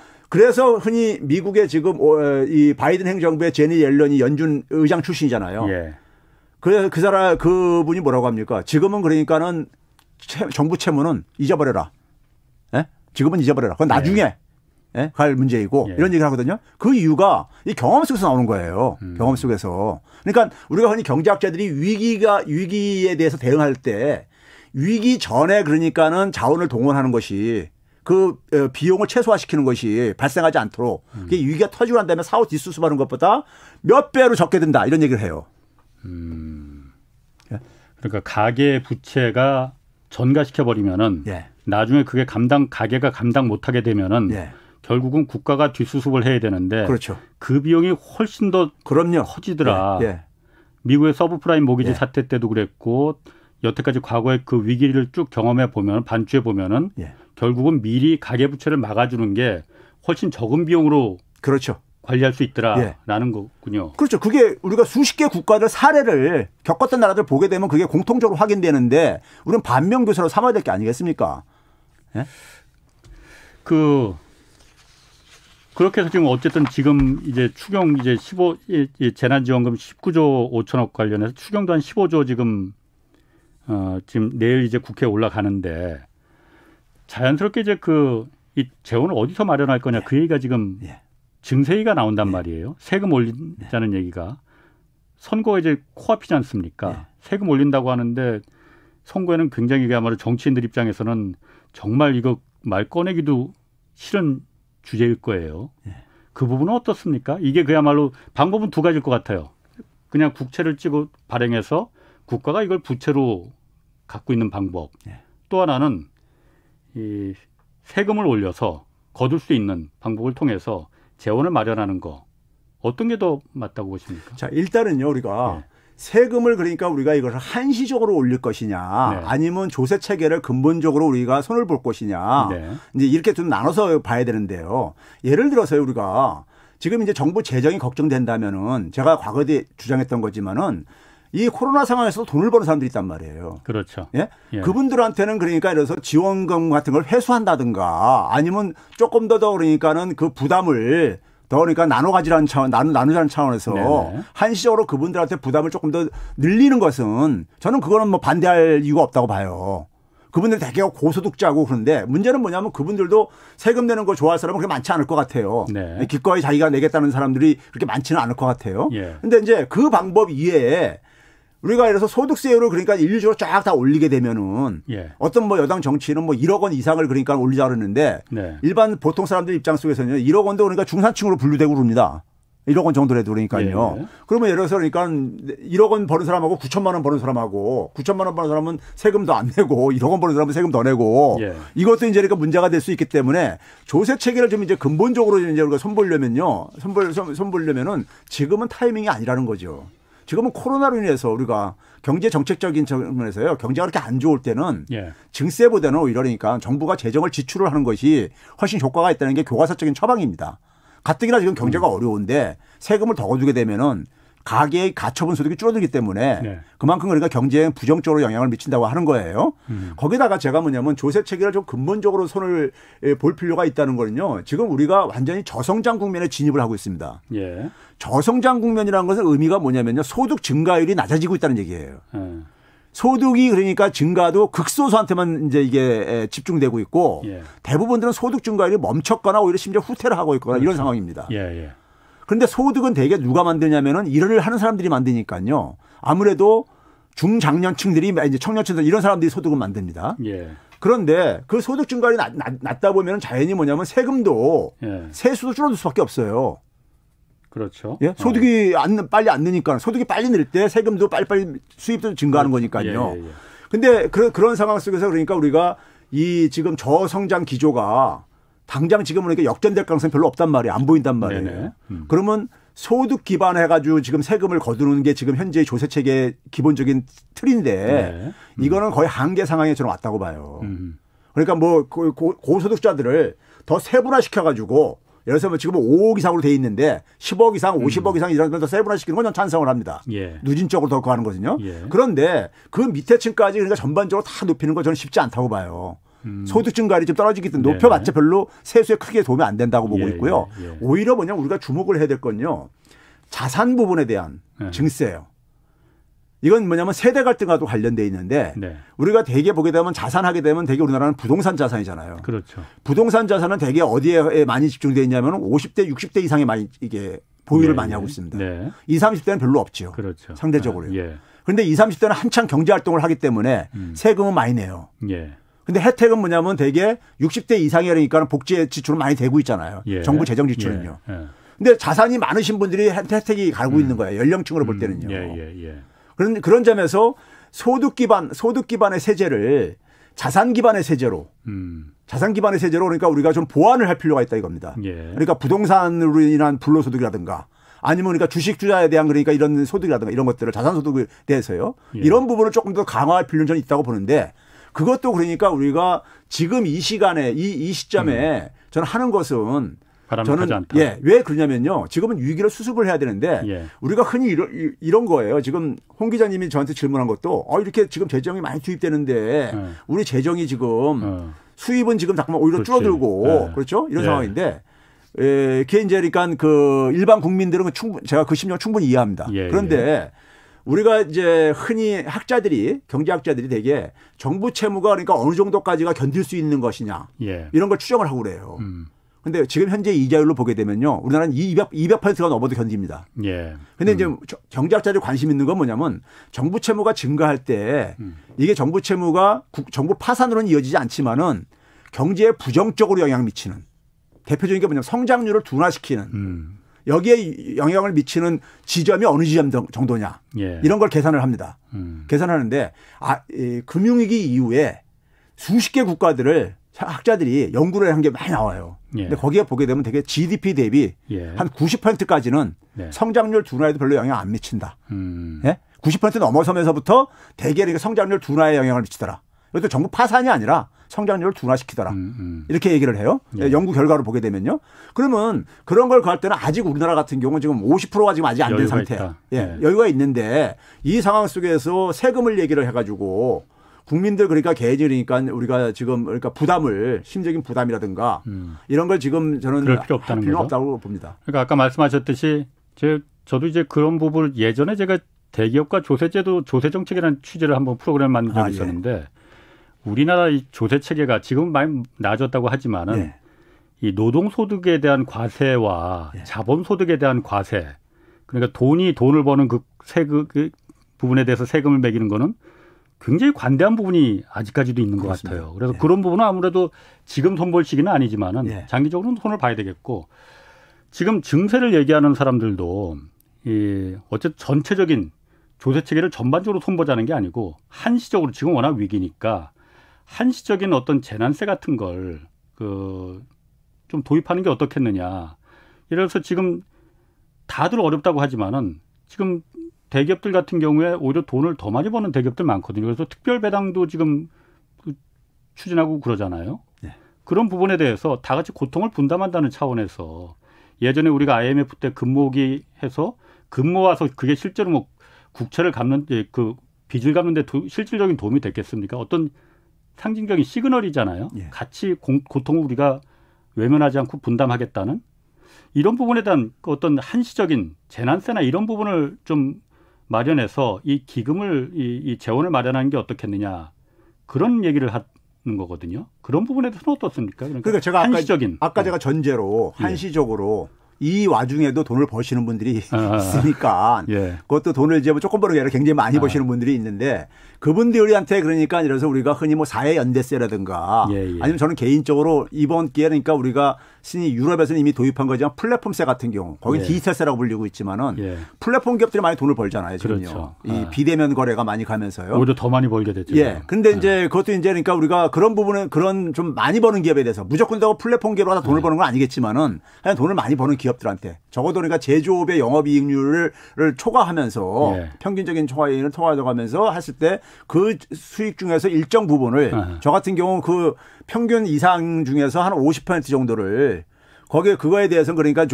흔히 미국의 지금 이 바이든 행정부의 제니 옐런이 연준 의장 출신이잖아요. 그분이 뭐라고 합니까? 지금은 그러니까는 정부 채무는 잊어버려라. 지금은 잊어버려라. 그건 나중에 갈 문제이고 이런 얘기를 하거든요. 그 이유가 이 경험 속에서 나오는 거예요. 경험 속에서. 그러니까 우리가 흔히 경제학자들이 위기에 대해서 대응할 때 위기 전에 그러니까는 자원을 동원하는 것이 그 비용을 최소화시키는 것이 발생하지 않도록 그게 위기가 터지고 난 다음에 사후 뒷수습하는 것보다 몇 배로 적게 든다 이런 얘기를 해요. 그러니까 가계 부채가 전가시켜버리면은 나중에 그게 가계가 감당 못하게 되면은 결국은 국가가 뒷수습을 해야 되는데 그 비용이 훨씬 더 커지더라. 미국의 서브프라임 모기지 사태 때도 그랬고 여태까지 과거의 그 위기를 쭉 경험해 보면 반추해 보면은 결국은 미리 가계부채를 막아주는 게 훨씬 적은 비용으로 관리할 수 있더라라는 거군요. 그렇죠. 그게 우리가 수십 개 국가들 사례를 겪었던 나라들 보게 되면 그게 공통적으로 확인되는데 우리는 반면교사로 삼아야 될 게 아니겠습니까? 그렇게 해서 지금 어쨌든 지금 이제 추경 이제 재난지원금 19조 5천억 관련해서 추경도 한 15조 지금 지금 내일 이제 국회에 올라가는데 자연스럽게 이제 이 재원을 어디서 마련할 거냐 그 얘기가 지금 증세위가 나온단 말이에요. 세금 올린다는 얘기가 선거가 이제 코앞이지 않습니까? 세금 올린다고 하는데 선거에는 굉장히 그야말로 정치인들 입장에서는 정말 이거 말 꺼내기도 싫은 주제일 거예요. 그 부분은 어떻습니까? 이게 그야말로 방법은 두 가지일 것 같아요. 그냥 국채를 찍어 발행해서 국가가 이걸 부채로 갖고 있는 방법. 또 하나는 이 세금을 올려서 거둘 수 있는 방법을 통해서 재원을 마련하는 거. 어떤 게 더 맞다고 보십니까? 자, 일단은요, 우리가 세금을 그러니까 우리가 이것을 한시적으로 올릴 것이냐, 아니면 조세 체계를 근본적으로 우리가 손을 볼 것이냐, 이제 이렇게 좀 나눠서 봐야 되는데요. 예를 들어서요, 우리가 지금 이제 정부 재정이 걱정된다면은 제가 과거에 주장했던 거지만은 이 코로나 상황에서 돈을 버는 사람들이 있단 말이에요. 그렇죠. 예? 그분들한테는 그러니까 이래서 지원금 같은 걸 회수한다든가 아니면 조금 더 그러니까는 그 부담을 더 그러니까 나누자는 차원에서 한시적으로 그분들한테 부담을 조금 더 늘리는 것은 저는 그거는 뭐 반대할 이유가 없다고 봐요. 그분들 되게 고소득자고 그런데 문제는 뭐냐면 그분들도 세금 내는 거 좋아할 사람은 그렇게 많지 않을 것 같아요. 기꺼이 자기가 내겠다는 사람들이 그렇게 많지는 않을 것 같아요. 근데 이제 그 방법 이외에 우리가 이래서 소득세율을 그러니까 인류적으로 쫙 다 올리게 되면은 어떤 뭐 여당 정치인은 뭐 1억 원 이상을 그러니까 올리자 그러는데 일반 보통 사람들 입장 속에서는 1억 원도 그러니까 중산층으로 분류되고 그럽니다. 1억 원 정도라도 그러니까요. 그러면 예를 들어서 그러니까 1억 원 버는 사람하고 9천만 원 버는 사람하고 9천만 원 버는 사람은 세금도 안 내고 1억 원 버는 사람은 세금 더 내고 이것도 이제 그러니까 문제가 될 수 있기 때문에 조세 체계를 좀 이제 근본적으로 이제 우리가 손보려면은 지금은 타이밍이 아니라는 거죠. 지금은 코로나로 인해서 우리가 경제 정책적인 측면에서요. 경제가 그렇게 안 좋을 때는 증세보다는 오히려 그러니까 정부가 재정을 지출을 하는 것이 훨씬 효과가 있다는 게 교과서적인 처방입니다. 가뜩이나 지금 경제가 어려운데 세금을 더 거두게 되면은 가계의 가처분 소득이 줄어들기 때문에 그만큼 그러니까 경제에 부정적으로 영향을 미친다고 하는 거예요. 거기다가 제가 뭐냐면 조세 체계를 좀 근본적으로 손을 볼 필요가 있다는 거는요. 지금 우리가 완전히 저성장 국면에 진입을 하고 있습니다. 저성장 국면이라는 것은 의미가 뭐냐면요. 소득 증가율이 낮아지고 있다는 얘기예요. 소득이 그러니까 증가도 극소수한테만 이제 이게 집중되고 있고 대부분들은 소득 증가율이 멈췄거나 오히려 심지어 후퇴를 하고 있거나 이런 상황입니다. 그런데 소득은 대개 누가 만드냐면은 일을 하는 사람들이 만드니까요. 아무래도 중장년층들이 이제 청년층들 이런 사람들이 소득을 만듭니다. 그런데 그 소득 증가율이 낮다 보면 자연히 뭐냐면 세금도 세수도 줄어들 수밖에 없어요. 그렇죠. 소득이 빨리 안 느니까 소득이 빨리 늘 때 세금도 빨리빨리 수입도 증가하는 거니까요. 근데 그런 상황 속에서 그러니까 우리가 이 지금 저성장 기조가 당장 지금은 그러니까 역전될 가능성이 별로 없단 말이에요. 안 보인단 말이에요. 그러면 소득 기반해가지고 지금 세금을 거두는 게 지금 현재 조세 체계의 기본적인 틀인데 이거는 거의 한계 상황에 저는 왔다고 봐요. 그러니까 뭐 고소득자들을 더 세분화시켜가지고 예를 들어서 지금 5억 이상으로 돼 있는데 10억 이상, 50억 이상 이런 걸 더 세분화시키는 건 전 찬성을 합니다. 누진적으로 더 가는 거거든요. 그런데 그 밑에 층까지 그러니까 전반적으로 다 높이는 건 저는 쉽지 않다고 봐요. 소득 증가율이 좀 떨어지기 때문에 높여봤자 별로 세수에 크게 도움이 안 된다고 보고 있고요. 오히려 뭐냐면 우리가 주목을 해야 될 건요. 자산 부분에 대한 증세예요. 이건 뭐냐면 세대 갈등과도 관련돼 있는데 우리가 대개 보게 되면 자산하게 되면 대개 우리나라는 부동산 자산이잖아요. 그렇죠. 부동산 자산은 대개 어디에 많이 집중돼 있냐면 50대, 60대 이상에 많이 이게 보유를 많이 하고 있습니다. 20, 30대는 별로 없죠. 그렇죠. 상대적으로요. 그런데 20, 30대는 한창 경제 활동을 하기 때문에 세금은 많이 내요. 근데 혜택은 뭐냐면 대개 60대 이상이니까 복지 지출은 많이 되고 있잖아요. 정부 재정 지출은요. 근데 자산이 많으신 분들이 혜택이 가고 있는 거예요. 연령층으로 볼 때는요. 그런 점에서 소득 기반의 세제를 자산 기반의 세제로 그러니까 우리가 좀 보완을 할 필요가 있다 이겁니다. 그러니까 부동산으로 인한 불로소득이라든가 아니면 그러니까 주식 투자에 대한 그러니까 이런 소득이라든가 이런 것들을 자산 소득에 대해서요. 이런 부분을 조금 더 강화할 필요는 저는 있다고 보는데 그것도 그러니까 우리가 지금 이 시간에 이 시점에 저는 하는 것은 저는 왜 그러냐면요. 지금은 위기를 수습을 해야 되는데 우리가 흔히 이런 거예요. 지금 홍 기자님이 저한테 질문한 것도 이렇게 지금 재정이 많이 투입되는데 우리 재정이 지금 수입은 지금 잠깐만 오히려 줄어들고 그렇죠? 이런 상황인데 그게 이제 그러니까 그 일반 국민들은 제가 그 심정 충분히 이해합니다. 그런데 우리가 이제 흔히 학자들이 경제학자들이 되게 정부 채무가 그러니까 어느 정도까지가 견딜 수 있는 것이냐 예. 이런 걸 추정을 하고 그래요. 근데 지금 현재 이자율로 보게 되면요. 우리나라는 200%가 넘어도 견딥니다. 예. 근데 이제 경제학자들이 관심 있는 건 뭐냐면 정부 채무가 증가할 때 이게 정부 채무가 정부 파산으로는 이어지지 않지만은 경제에 부정적으로 영향을 미치는 대표적인 게 뭐냐면 성장률을 둔화시키는 여기에 영향을 미치는 지점이 어느 지점 정도냐 예. 이런 걸 계산을 합니다. 계산하는데 금융위기 이후에 수십 개 국가들을 학자들이 연구를 한 게 많이 나와요. 예. 근데 거기에 보게 되면 되게 GDP 대비 예. 한 90%까지는 네. 성장률 둔화에도 별로 영향 안 미친다. 예? 90% 넘어서면서부터 대개 성장률 둔화에 영향을 미치더라. 이것도 정부 파산이 아니라 성장률을 둔화시키더라. 이렇게 얘기를 해요. 예. 연구 결과를 보게 되면요. 그러면 그런 걸 가할 때는 아직 우리나라 같은 경우는 지금 50%가 지금 아직 안 된 상태. 예. 여유가 있는데 이 상황 속에서 세금을 얘기를 해가지고 국민들 그러니까 개인이니까 우리가 지금 그러니까 부담을 심적인 부담이라든가 이런 걸 지금 저는 그럴 필요 없다는 필요 거죠? 없다고 봅니다. 그러니까 아까 말씀하셨듯이 저도 이제 그런 부분을 예전에 제가 대기업과 조세제도 조세정책이라는 취지를 한번 프로그램 만든 적이 있었는데 우리나라 이 조세 체계가 지금 많이 나아졌다고 하지만은 예. 이 노동소득에 대한 과세와 예. 자본소득에 대한 과세 그러니까 돈을 버는 그 부분에 대해서 세금을 매기는 거는 굉장히 관대한 부분이 아직까지도 있는 그렇습니다. 것 같아요. 그래서 예. 그런 부분은 아무래도 지금 손볼 시기는 아니지만은 예. 장기적으로는 손을 봐야 되겠고 지금 증세를 얘기하는 사람들도 어쨌든 전체적인 조세 체계를 전반적으로 손보자는 게 아니고 한시적으로 지금 워낙 위기니까 한시적인 어떤 재난세 같은 걸 좀 도입하는 게 어떻겠느냐. 예를 들어서 지금 다들 어렵다고 하지만은 지금 대기업들 같은 경우에 오히려 돈을 더 많이 버는 대기업들 많거든요. 그래서 특별 배당도 지금 추진하고 그러잖아요. 네. 그런 부분에 대해서 다 같이 고통을 분담한다는 차원에서 예전에 우리가 IMF 때 금모기 해서 금모아서 그게 실제로 뭐 국채를 갚는 그 빚을 갚는 데 실질적인 도움이 됐겠습니까? 어떤 상징적인 시그널이잖아요. 예. 같이 고통을 우리가 외면하지 않고 분담하겠다는 이런 부분에 대한 어떤 한시적인 재난세나 이런 부분을 좀 마련해서 이 기금을 이 재원을 마련하는 게 어떻겠느냐 그런 얘기를 하는 거거든요. 그런 부분에 대해서는 어떻습니까? 그러니까 제가 한시적인 아까 제가 전제로 한시적으로 이 와중에도 돈을 버시는 분들이 있으니까 그것도 돈을 이제 조금 버는 게 아니라 굉장히 많이 버시는 분들이 있는데 그분들한테 그러니까 이래서 우리가 흔히 뭐 사회연대세라든가 아니면 저는 개인적으로 이번 기회에 그러니까 우리가 신이 유럽에서는 이미 도입한 거지만 플랫폼세 같은 경우 거기 디지털세라고 불리고 있지만은 플랫폼 기업들이 많이 돈을 벌잖아요. 지금요. 그렇죠. 이 비대면 거래가 많이 가면서요. 오히려 더 많이 벌게 됐죠. 예. 근데 이제 그것도 이제 그러니까 우리가 그런 부분은 그런 좀 많이 버는 기업에 대해서 무조건 다 플랫폼 기업으로 다 돈을 버는 건 아니겠지만은 하여간 돈을 많이 버는 기업들한테 적어도 그러니까 제조업의 영업이익률을 초과하면서 평균적인 초과이익을 초과하면서 했을 때 그 수익 중에서 일정 부분을 저 같은 경우 그 평균 이상 중에서 한 50% 정도를 거기에 그거에 대해서는 그러니까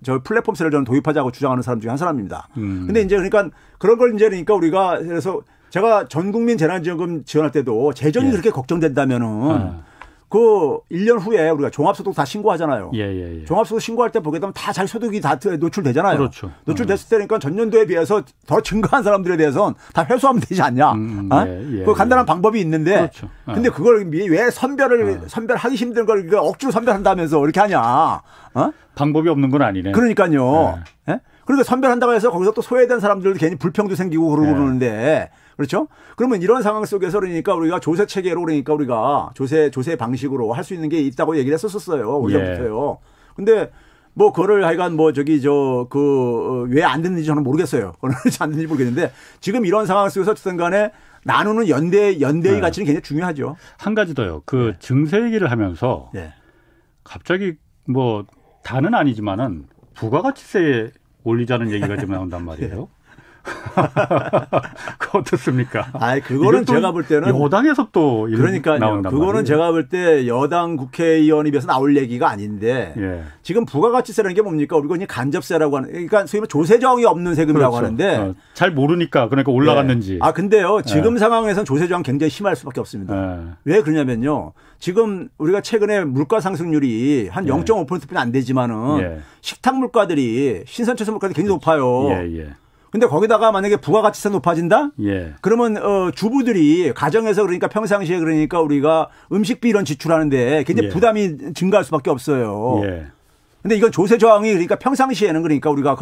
저 플랫폼세를 저는 도입하자고 주장하는 사람 중에 한 사람입니다. 근데 이제 그러니까 그런 걸 이제 그러니까 우리가 그래서 제가 전 국민 재난지원금 지원할 때도 재정이 그렇게 걱정된다면은 그 1년 후에 우리가 종합소득 다 신고하잖아요. 종합소득 신고할 때 보게 되면 다 자기 소득이 다 노출되잖아요. 그렇죠. 노출됐을 때니까 전년도에 비해서 더 증가한 사람들에 대해서는 다 회수하면 되지 않냐. 그 간단한 방법이 있는데 그렇죠. 근데 그걸 왜 선별하기 힘든 걸 억지로 선별한다면서 이렇게 하냐. 방법이 없는 건 아니네. 그러니까요. 그러니까 선별한다고 해서 거기서 또 소외된 사람들도 괜히 불평도 생기고 그러는데 그렇죠? 그러면 이런 상황 속에서 그러니까 우리가 조세 체계로 그러니까 우리가 조세 방식으로 할 수 있는 게 있다고 얘기를 했었어요. 오전부터요. 근데 뭐 그거를 하여간 뭐 왜 안 됐는지 저는 모르겠어요. 안 됐는지 모르겠는데 지금 이런 상황 속에서 어쨌든 간에 나누는 연대의 가치는 굉장히 중요하죠. 한 가지 더요. 그 증세 얘기를 하면서 갑자기 뭐 다는 아니지만은 부가가치세 올리자는 얘기가 좀 나온단 말이에요. 그거 어떻습니까? 그거는 제가 볼 때는 여당에서 또 그러니까요. 나온단 그거는 말이에요. 제가 볼 때 여당 국회의원에 비해서 나올 얘기가 아닌데 지금 부가가치세라는 게 뭡니까? 우리가 그냥 간접세라고 하는 그러니까 소위 조세저항이 없는 세금이라고 하는데 잘 모르니까 그러니까 올라갔는지. 근데요. 지금 상황에서는 조세저항 굉장히 심할 수밖에 없습니다. 왜 그러냐면요. 지금 우리가 최근에 물가 상승률이 한 0.5%뿐이 안 되지만은 식탁 물가들이 신선채소 물가들이 굉장히 높아요. 근데 거기다가 만약에 부가가치세 높아진다? 예. 그러면 주부들이 가정에서 그러니까 평상시에 그러니까 우리가 음식비 이런 지출하는데 굉장히 예. 부담이 증가할 수밖에 없어요. 예. 근데 이건 조세 저항이 그러니까 평상시에는 그러니까 우리가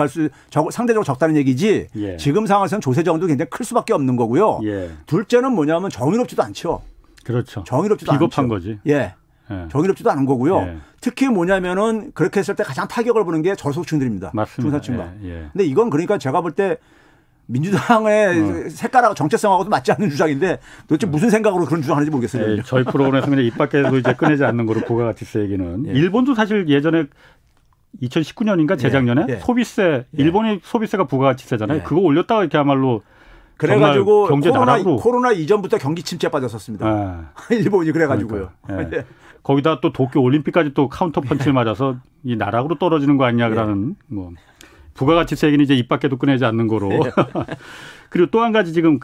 상대적으로 적다는 얘기지. 예. 지금 상황에서는 조세 저항도 굉장히 클 수밖에 없는 거고요. 예. 둘째는 뭐냐면 정의롭지도 않죠. 그렇죠. 정의롭지도 비겁한 않죠. 거지. 예. 예. 정의롭지도 않은 거고요. 예. 특히 뭐냐면은 그렇게 했을 때 가장 타격을 보는 게 저소득층들입니다. 맞습니다. 중산층과. 예. 예. 근데 이건 그러니까 제가 볼 때 민주당의 색깔하고 정체성하고도 맞지 않는 주장인데 도대체 무슨 생각으로 그런 주장하는지 모르겠어요. 예. 저희 프로그램에서 그냥 입 밖에도 이제 꺼내지 않는 거로 부가가치세 얘기는. 예. 일본도 사실 예전에 2019년인가 재작년에 예. 소비세, 일본의 소비세가 부가가치세잖아요. 예. 그거 올렸다가 그야말로 그래가지고 경제 나락으로. 코로나 이전부터 경기 침체에 빠졌었습니다. 아. 일본이 그래가지고요. 그러니까. 예. 거기다 또 도쿄 올림픽까지 또 카운터 펀치를 맞아서 이 나락으로 떨어지는 거 아니냐라는 뭐 부가가치세 얘기는 이제 입 밖에도 꺼내지 않는 거로. 그리고 또 한 가지 지금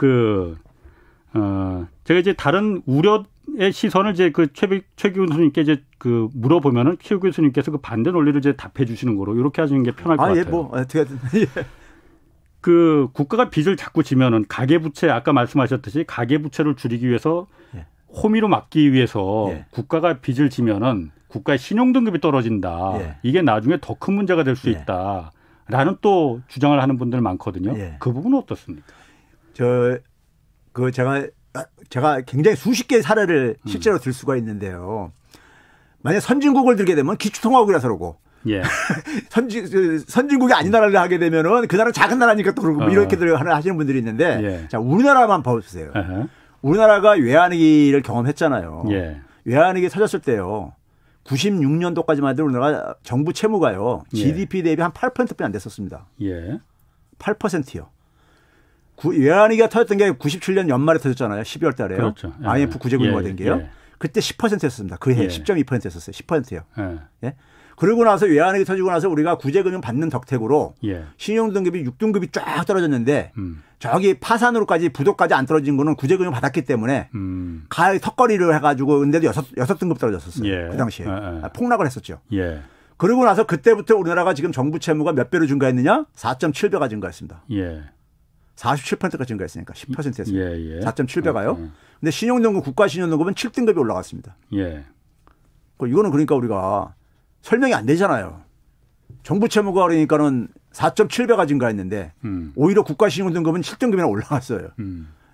제가 이제 다른 우려의 시선을 이제 최 교수님께 이제 물어보면은 최 교수님께서 그 반대 논리를 이제 답해 주시는 거로 이렇게 하시는 게 편할 것 같아요. 예, 뭐 어떻게든. 국가가 빚을 자꾸 지면은 가계부채 아까 말씀하셨듯이 가계부채를 줄이기 위해서 호미로 막기 위해서 국가가 빚을 지면은 국가의 신용등급이 떨어진다. 이게 나중에 더 큰 문제가 될 수 있다라는 또 주장을 하는 분들 많거든요. 그 부분은 어떻습니까? 제가 굉장히 수십 개의 사례를 실제로 들 수가 있는데요. 만약 선진국을 들게 되면 기초통화국이라서 그러고 예. 선진국이 아닌 나라를 하게 되면은 그 나라는 작은 나라니까 또 그러고 이렇게들 하시는 분들이 있는데 자, 우리나라만 봐보세요. 우리나라가 외환위기를 경험했잖아요. 외환위기 터졌을 때요. 96년도까지만 해도 우리나라 정부 채무가요. GDP 대비 한 8%뿐이 안 됐었습니다. 8%요. 외환위기가 터졌던 게 97년 연말에 터졌잖아요. 12월 달에요. 그렇죠. IMF 구제금리가 된 게요. 그때 10%였습니다. 그 해 10.2%였어요. 10%요. 그러고 나서 외환위기 터지고 나서 우리가 구제금융 받는 덕택으로 신용등급이 6등급이 쫙 떨어졌는데 저기 파산으로까지 부도까지 안 떨어진 거는 구제금융 받았기 때문에 가을 턱걸이를 해가지고 근데도 6등급 떨어졌었어요. 그 당시에. 폭락을 했었죠. 그러고 나서 그때부터 우리나라가 지금 정부 채무가 몇 배로 증가했느냐? 4.7배가 증가했습니다. 47%가 증가했으니까 10%였습니다. 4.7배가요. 근데 신용등급 국가 신용등급은 7등급이 올라갔습니다. 이거는 그러니까 우리가 설명이 안 되잖아요. 정부 채무가 그러니까는 4.7배가 증가했는데 오히려 국가 신용등급은 7등급이나 올라갔어요.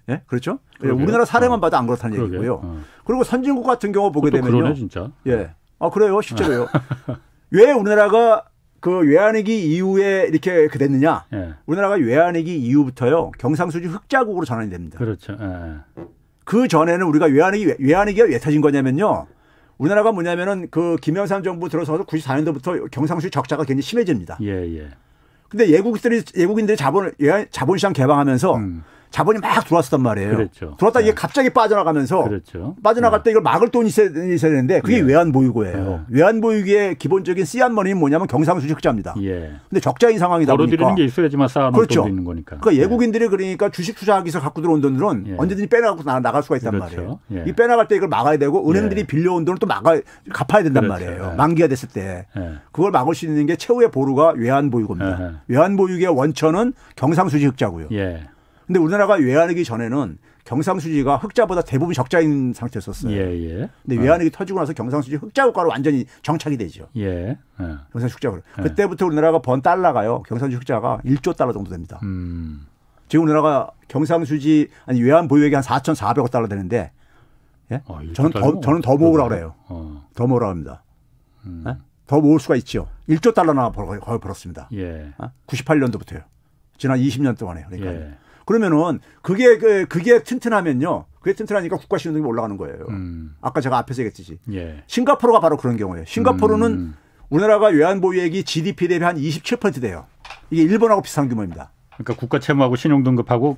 예? 그렇죠? 그러게요. 우리나라 사례만 봐도 안 그렇다는 얘기고요. 그리고 선진국 같은 경우 보게 되면요. 그러네 진짜. 예. 그래요. 실제로요. 왜 우리나라가 그 외환위기 이후에 이렇게 됐느냐? 우리나라가 외환위기 이후부터요. 경상수지 흑자국으로 전환이 됩니다. 그렇죠. 그 전에는 우리가 외환위기가 왜 터진 거냐면요. 우리나라가 뭐냐면은 그 김영삼 정부 들어서서 94년도부터 경상수지 적자가 굉장히 심해집니다. 근데 외국인들이 자본시장 개방하면서 자본이 막 들어왔었단 말이에요. 그렇죠. 들어왔다 이게 갑자기 빠져나가면서 빠져나갈 때 이걸 막을 돈이 있어야 되는데 그게 외환보유고예요. 외환보유기의 기본적인 씨앗머니는 뭐냐면 경상수지 흑자입니다. 근데 적자인 상황이다 보니까. 벌어들이는 게 있어야지만 쌓아놓을 돈도 있는 거니까. 그러니까 외국인들이 그러니까 주식 투자하기 위해서 갖고 들어온 돈들은 언제든지 빼나가고 나갈 수가 있단 말이에요. 이 빼나갈 때 이걸 막아야 되고 은행들이 빌려온 돈을 또 갚아야 된단 말이에요. 만기가 됐을 때. 그걸 막을 수 있는 게 최후의 보루가 외환보유고입니다. 외환보유기의 원천은 경상수지 흑자고요. 근데 우리나라가 외환위기 전에는 경상수지가 흑자보다 대부분 적자인 상태였었어요. 근데 외환위기 터지고 나서 경상수지 흑자 국가로 완전히 정착이 되죠. 경상수지 흑자로. 그때부터 우리나라가 번 달러가요. 경상수지 흑자가 1조 달러 정도 됩니다. 지금 우리나라가 경상수지 외환보유액이 한 4,400억 달러 되는데 저는 더 모으라고 그래요. 더 모으라고 합니다. 더 모을 수가 있죠. 1조 달러나 거의 벌었습니다. 98년도부터요. 지난 20년 동안에. 그러니까. 그러면은 그게 튼튼하면요. 그게 튼튼하니까 국가 신용등급이 올라가는 거예요. 아까 제가 앞에서 얘기했듯이. 싱가포르가 바로 그런 경우예요. 싱가포르는 우리나라가 외환보유액이 GDP 대비 한 27% 돼요. 이게 일본하고 비슷한 규모입니다. 그러니까 국가 채무하고 신용등급하고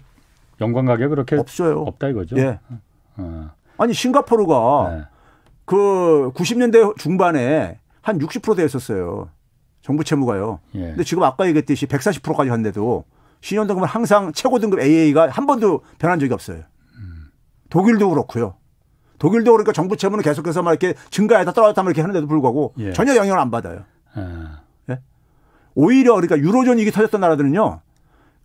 연관관계가 그렇게 없어요. 없다 이거죠. 아니 싱가포르가 그 90년대 중반에 한 60% 되었었어요. 정부 채무가요. 근데 지금 아까 얘기했듯이 140%까지 갔는데도 신용등급은 항상 최고 등급 AA가 한 번도 변한 적이 없어요. 독일도 그렇고요. 독일도 그러니까 정부 채무는 계속해서 막 이렇게 증가했다 떨어졌다 이렇게 하는데도 불구하고 전혀 영향을 안 받아요. 오히려 그러니까 유로존 위기 터졌던 나라들은요.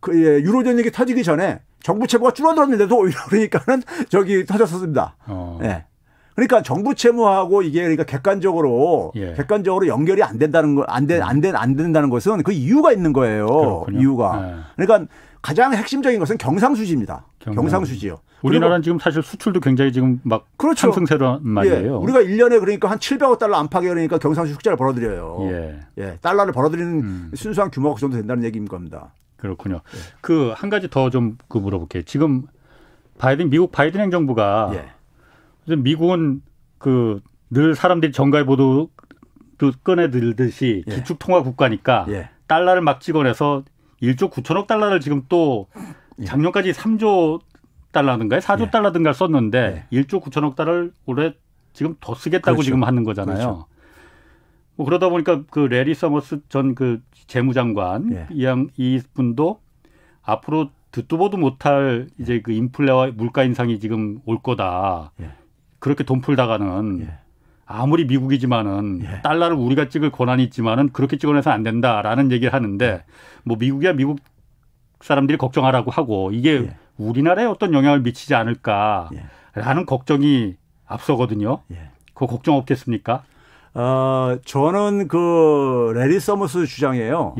유로전력이 터지기 전에 정부 채무가 줄어들었는데도 오히려 그러니까는 터졌었습니다. 예. 그러니까 정부 채무하고 이게 그러니까 객관적으로 연결이 안 된다는 거 안 된다는 것은 그 이유가 있는 거예요. 그렇군요. 이유가. 그러니까 가장 핵심적인 것은 경상수지입니다. 경상수지요. 우리나라는 지금 사실 수출도 굉장히 지금 막 상승세란 말이에요. 우리가 1년에 그러니까 한 700억 달러 안팎에 그러니까 경상수지 흑자를 벌어들여요. 달러를 벌어들이는 순수한 규모가 그 정도 된다는 얘기인 겁니다. 그렇군요. 그 한 가지 더 좀 물어볼게요. 지금 미국 바이든 행정부가 미국은 늘 사람들이 정가에 보도 꺼내들듯이 기축통화 국가니까 달러를 막 찍어내서 1조 9천억 달러를 지금 또 작년까지 3조 달러든가요? 4조 달러든가 썼는데 1조 9천억 달러를 올해 지금 더 쓰겠다고 지금 하는 거잖아요. 그렇죠. 뭐 그러다 보니까 그 레리 서머스 전 재무장관 이분도 앞으로 듣도 보도 못할 이제 그 인플레와 물가 인상이 지금 올 거다. 그렇게 돈 풀다가는 아무리 미국이지만은 달러를 우리가 찍을 권한이 있지만은 그렇게 찍어내서 안 된다라는 얘기를 하는데 뭐 미국이야 미국 사람들이 걱정하라고 하고 이게 우리나라에 어떤 영향을 미치지 않을까라는 걱정이 앞서거든요. 그거 걱정 없겠습니까? 저는 그 레리 서머스 주장이에요.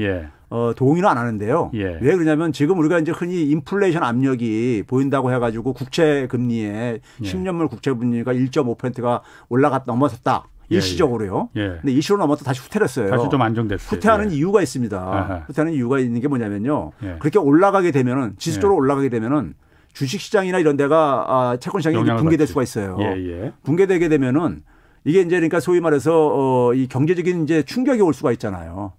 동의는 안 하는데요. 왜 그러냐면 지금 우리가 이제 흔히 인플레이션 압력이 보인다고 해가지고 국채 금리에 10년물 국채 금리가 1.5%가 넘어섰다. 일시적으로요. 근데 일시로 넘어서 다시 후퇴했어요. 다시 좀 안정됐어요. 후퇴하는 이유가 있습니다. 후퇴하는 이유가 있는 게 뭐냐면요. 그렇게 올라가게 되면은 지수적으로 올라가게 되면은 주식시장이나 이런 데가 채권 시장이 붕괴될 수가 있어요. 붕괴되게 되면은 이게 이제 그러니까 소위 말해서 이 경제적인 이제 충격이 올 수가 있잖아요.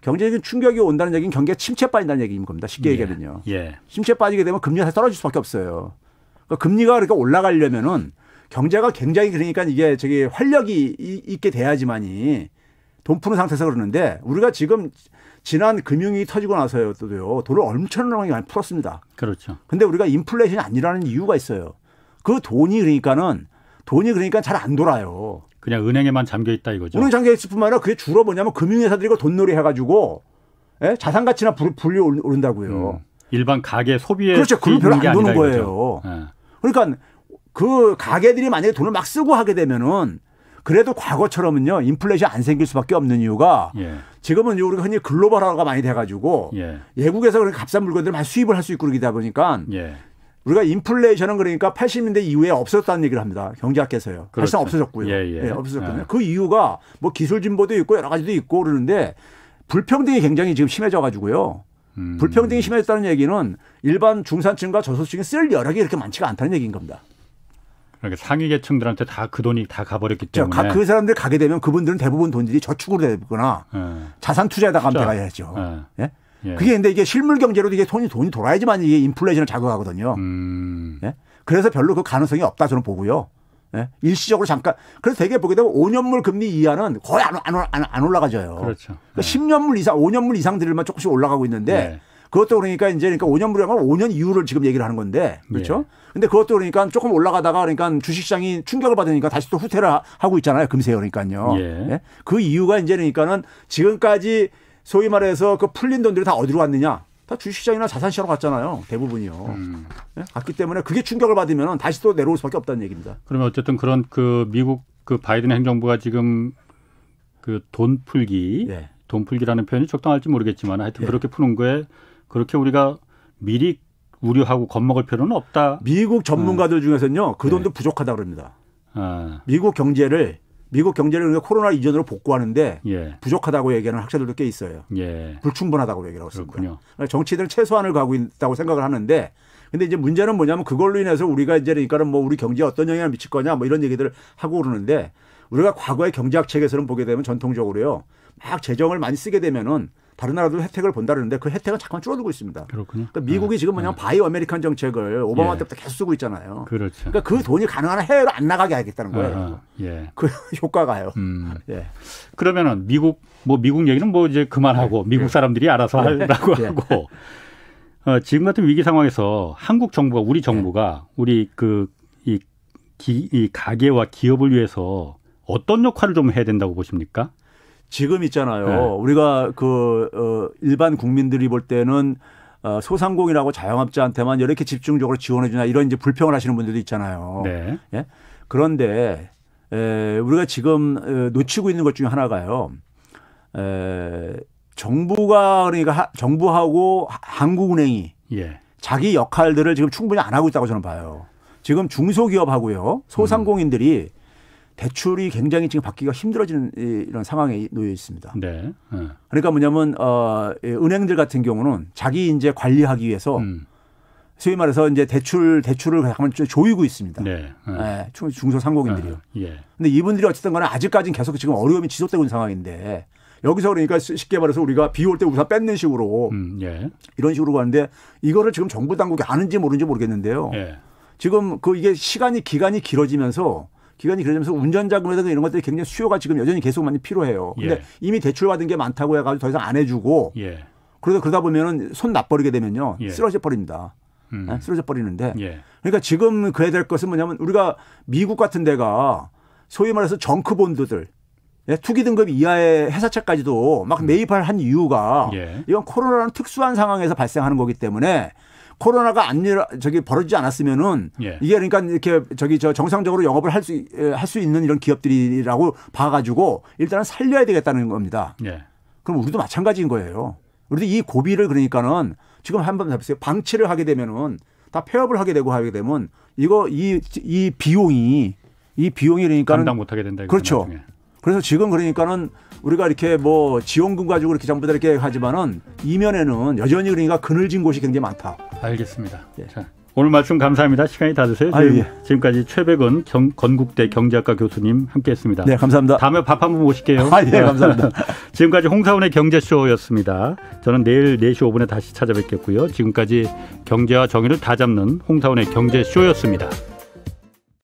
경제적인 충격이 온다는 얘기는 경기가 침체에 빠진다는 얘기인 겁니다. 쉽게 얘기하면요. 침체에 빠지게 되면 금리가 다시 떨어질 수밖에 없어요. 그러니까 금리가 그렇게 올라가려면은 경제가 굉장히 그러니까 이게 활력이 있게 돼야지만이 돈 푸는 상태에서 그러는데 우리가 지금 지난 금융이 터지고 나서도요 돈을 엄청나게 많이 풀었습니다. 그렇죠. 근데 우리가 인플레이션이 안 일어나는 이유가 있어요. 그 돈이 그러니까 잘 안 돌아요. 그냥 은행에만 잠겨 있다 이거죠. 은행 잠겨 있을 뿐만 아니라 그게 주로 뭐냐면 금융회사들이 이거 돈놀이 해가지고 자산 가치나 불리 오른다고요. 일반 가계 소비에 그렇죠. 그걸 별로 안 도는 거예요. 그러니까 그 가게들이 만약에 돈을 막 쓰고 하게 되면은 그래도 과거처럼은요 인플레이션 안 생길 수밖에 없는 이유가 지금은 우리가 흔히 글로벌화가 많이 돼가지고 외국에서 그런 값싼 물건들을 많이 수입을 할 수 있고 그러다 보니까 우리가 인플레이션은 그러니까 80년대 이후에 없어졌다는 얘기를 합니다. 경제학에서요. 그렇죠. 사실상 없어졌고요. 없어졌거든요. 그 이유가 뭐 기술 진보도 있고 여러 가지도 있고 그러는데 불평등이 굉장히 지금 심해져 가지고요. 불평등이 심해졌다는 얘기는 일반 중산층과 저소득층이 쓸 여력이 그렇게 많지가 않다는 얘기인 겁니다. 그러니까 상위 계층들한테 다 그 돈이 다 가버렸기 때문에. 그 사람들 가게 되면 그분들은 대부분 돈들이 저축으로 되거나 자산 투자에다가 들어가야죠. 그게 근데 이게 실물 경제로 이게 돈이 돌아야지만 이게 인플레이션을 자극하거든요. 그래서 별로 그 가능성이 없다 저는 보고요. 일시적으로 잠깐. 그래서 되게 보게 되면 5년물 금리 이하는 거의 안 올라가져요. 그렇죠. 그러니까 10년물 이상, 5년물 이상들만 조금씩 올라가고 있는데 그것도 그러니까 이제 5년물이라면 5년 이후를 지금 얘기를 하는 건데 그렇죠. 근데 그것도 그러니까 조금 올라가다가 그러니까 주식시장이 충격을 받으니까 다시 또 후퇴를 하고 있잖아요. 금세 그러니까요. 그 이유가 이제 그러니까는 지금까지 소위 말해서 그 풀린 돈들이 다 어디로 갔느냐? 다 주식시장이나 자산시장으로 갔잖아요. 대부분이요. 갔기 때문에 그게 충격을 받으면 다시 또 내려올 수밖에 없다는 얘기입니다. 그러면 어쨌든 그런 그 미국 그 바이든 행정부가 지금 그 돈 풀기라는 표현이 적당할지 모르겠지만 하여튼 그렇게 푸는 거에 그렇게 우리가 미리 우려하고 겁먹을 필요는 없다. 미국 전문가들 중에서는요. 그 돈도 부족하다고 그럽니다. 미국 경제를 코로나 이전으로 복구하는데 부족하다고 얘기하는 학자들도 꽤 있어요. 불충분하다고 얘기를 하고 있습니다. 그러니까 정치들은 최소한을 가고 있다고 생각을 하는데 근데 이제 문제는 뭐냐면 그걸로 인해서 우리가 이제 그러니까는 뭐 우리 경제에 어떤 영향을 미칠 거냐 뭐 이런 얘기들을 하고 그러는데 우리가 과거의 경제학 책에서는 보게 되면 전통적으로요. 막 재정을 많이 쓰게 되면은 다른 나라도 혜택을 본다 그러는데 그 혜택은 잠깐 줄어들고 있습니다. 그렇군요. 그러니까 미국이 지금 뭐냐면 바이 아메리칸 정책을 오바마 때부터 계속 쓰고 있잖아요. 그렇죠. 그러니까 그 돈이 가능한 한 해외로 안 나가게 하겠다는 거예요. 그 효과가요. 그러면은 미국 얘기는 뭐 이제 그만하고 미국 사람들이 알아서 하라고 하고 지금 같은 위기 상황에서 한국 정부가 우리 정부가 우리 이 가계와 기업을 위해서 어떤 역할을 좀 해야 된다고 보십니까? 지금 있잖아요. 우리가 일반 국민들이 볼 때는 소상공인하고 자영업자한테만 이렇게 집중적으로 지원해 주냐 이런 이제 불평을 하시는 분들도 있잖아요. 네. 예? 그런데 우리가 지금 놓치고 있는 것 중에 하나가요. 정부가 그러니까 정부하고 한국은행이 예. 자기 역할들을 지금 충분히 안 하고 있다고 저는 봐요. 지금 중소기업하고요, 소상공인들이 대출이 굉장히 지금 받기가 힘들어지는 이런 상황에 놓여 있습니다. 네. 그러니까 뭐냐면 은행들 같은 경우는 자기 이제 관리하기 위해서 소위 말해서 이제 대출을 잠깐 조이고 있습니다. 네. 네, 중소상공인들이요. 예. 근데 이분들이 어쨌든 간에 아직까지는 계속 지금 어려움이 지속되고 있는 상황인데 여기서 그러니까 쉽게 말해서 우리가 비 올 때 우산 뺏는 식으로 예. 이런 식으로 가는데 이거를 지금 정부 당국이 아는지 모르는지 모르겠는데요. 예. 지금 이게 기간이 길어지면서 운전자금이라든가 이런 것들이 굉장히 수요가 지금 여전히 계속 많이 필요해요. 근데 예. 이미 대출받은 게 많다고 해가지고 더 이상 안 해주고 예. 그러다 보면은 손 놔버리게 되면요. 예. 쓰러져 버립니다. 네? 쓰러져 버리는데. 예. 그러니까 지금 그래야 될 것은 뭐냐면 우리가 미국 같은 데가 소위 말해서 정크본드들 투기 등급 이하의 회사채까지도 막 매입할 한 이유가 예. 이건 코로나라는 특수한 상황에서 발생하는 거기 때문에 코로나가 벌어지지 않았으면은 예. 이게 그러니까 이렇게 정상적으로 영업을 할 수 있는 이런 기업들이라고 봐가지고 일단은 살려야 되겠다는 겁니다. 예. 그럼 우리도 마찬가지인 거예요. 우리도 이 고비를 그러니까는 지금 한번 해보세요. 방치를 하게 되면은 다 폐업을 하게 되면 이 비용이 그러니까는 감당 못하게 된다. 그렇죠. 나중에. 그래서 지금 그러니까는 우리가 이렇게 뭐 지원금 가지고 이렇게 전부 다 이렇게 하지만은 이면에는 여전히 그러니까 그늘진 곳이 굉장히 많다. 알겠습니다. 예. 자, 오늘 말씀 감사합니다. 시간이 다 드세요. 지금까지 최백은 건국대 경제학과 교수님 함께했습니다. 네, 감사합니다. 다음에 밥 한번 모실게요. 예, 감사합니다. 지금까지 홍사훈의 경제쇼였습니다. 저는 내일 4시 5분에 다시 찾아뵙겠고요. 지금까지 경제와 정의를 다 잡는 홍사훈의 경제쇼였습니다.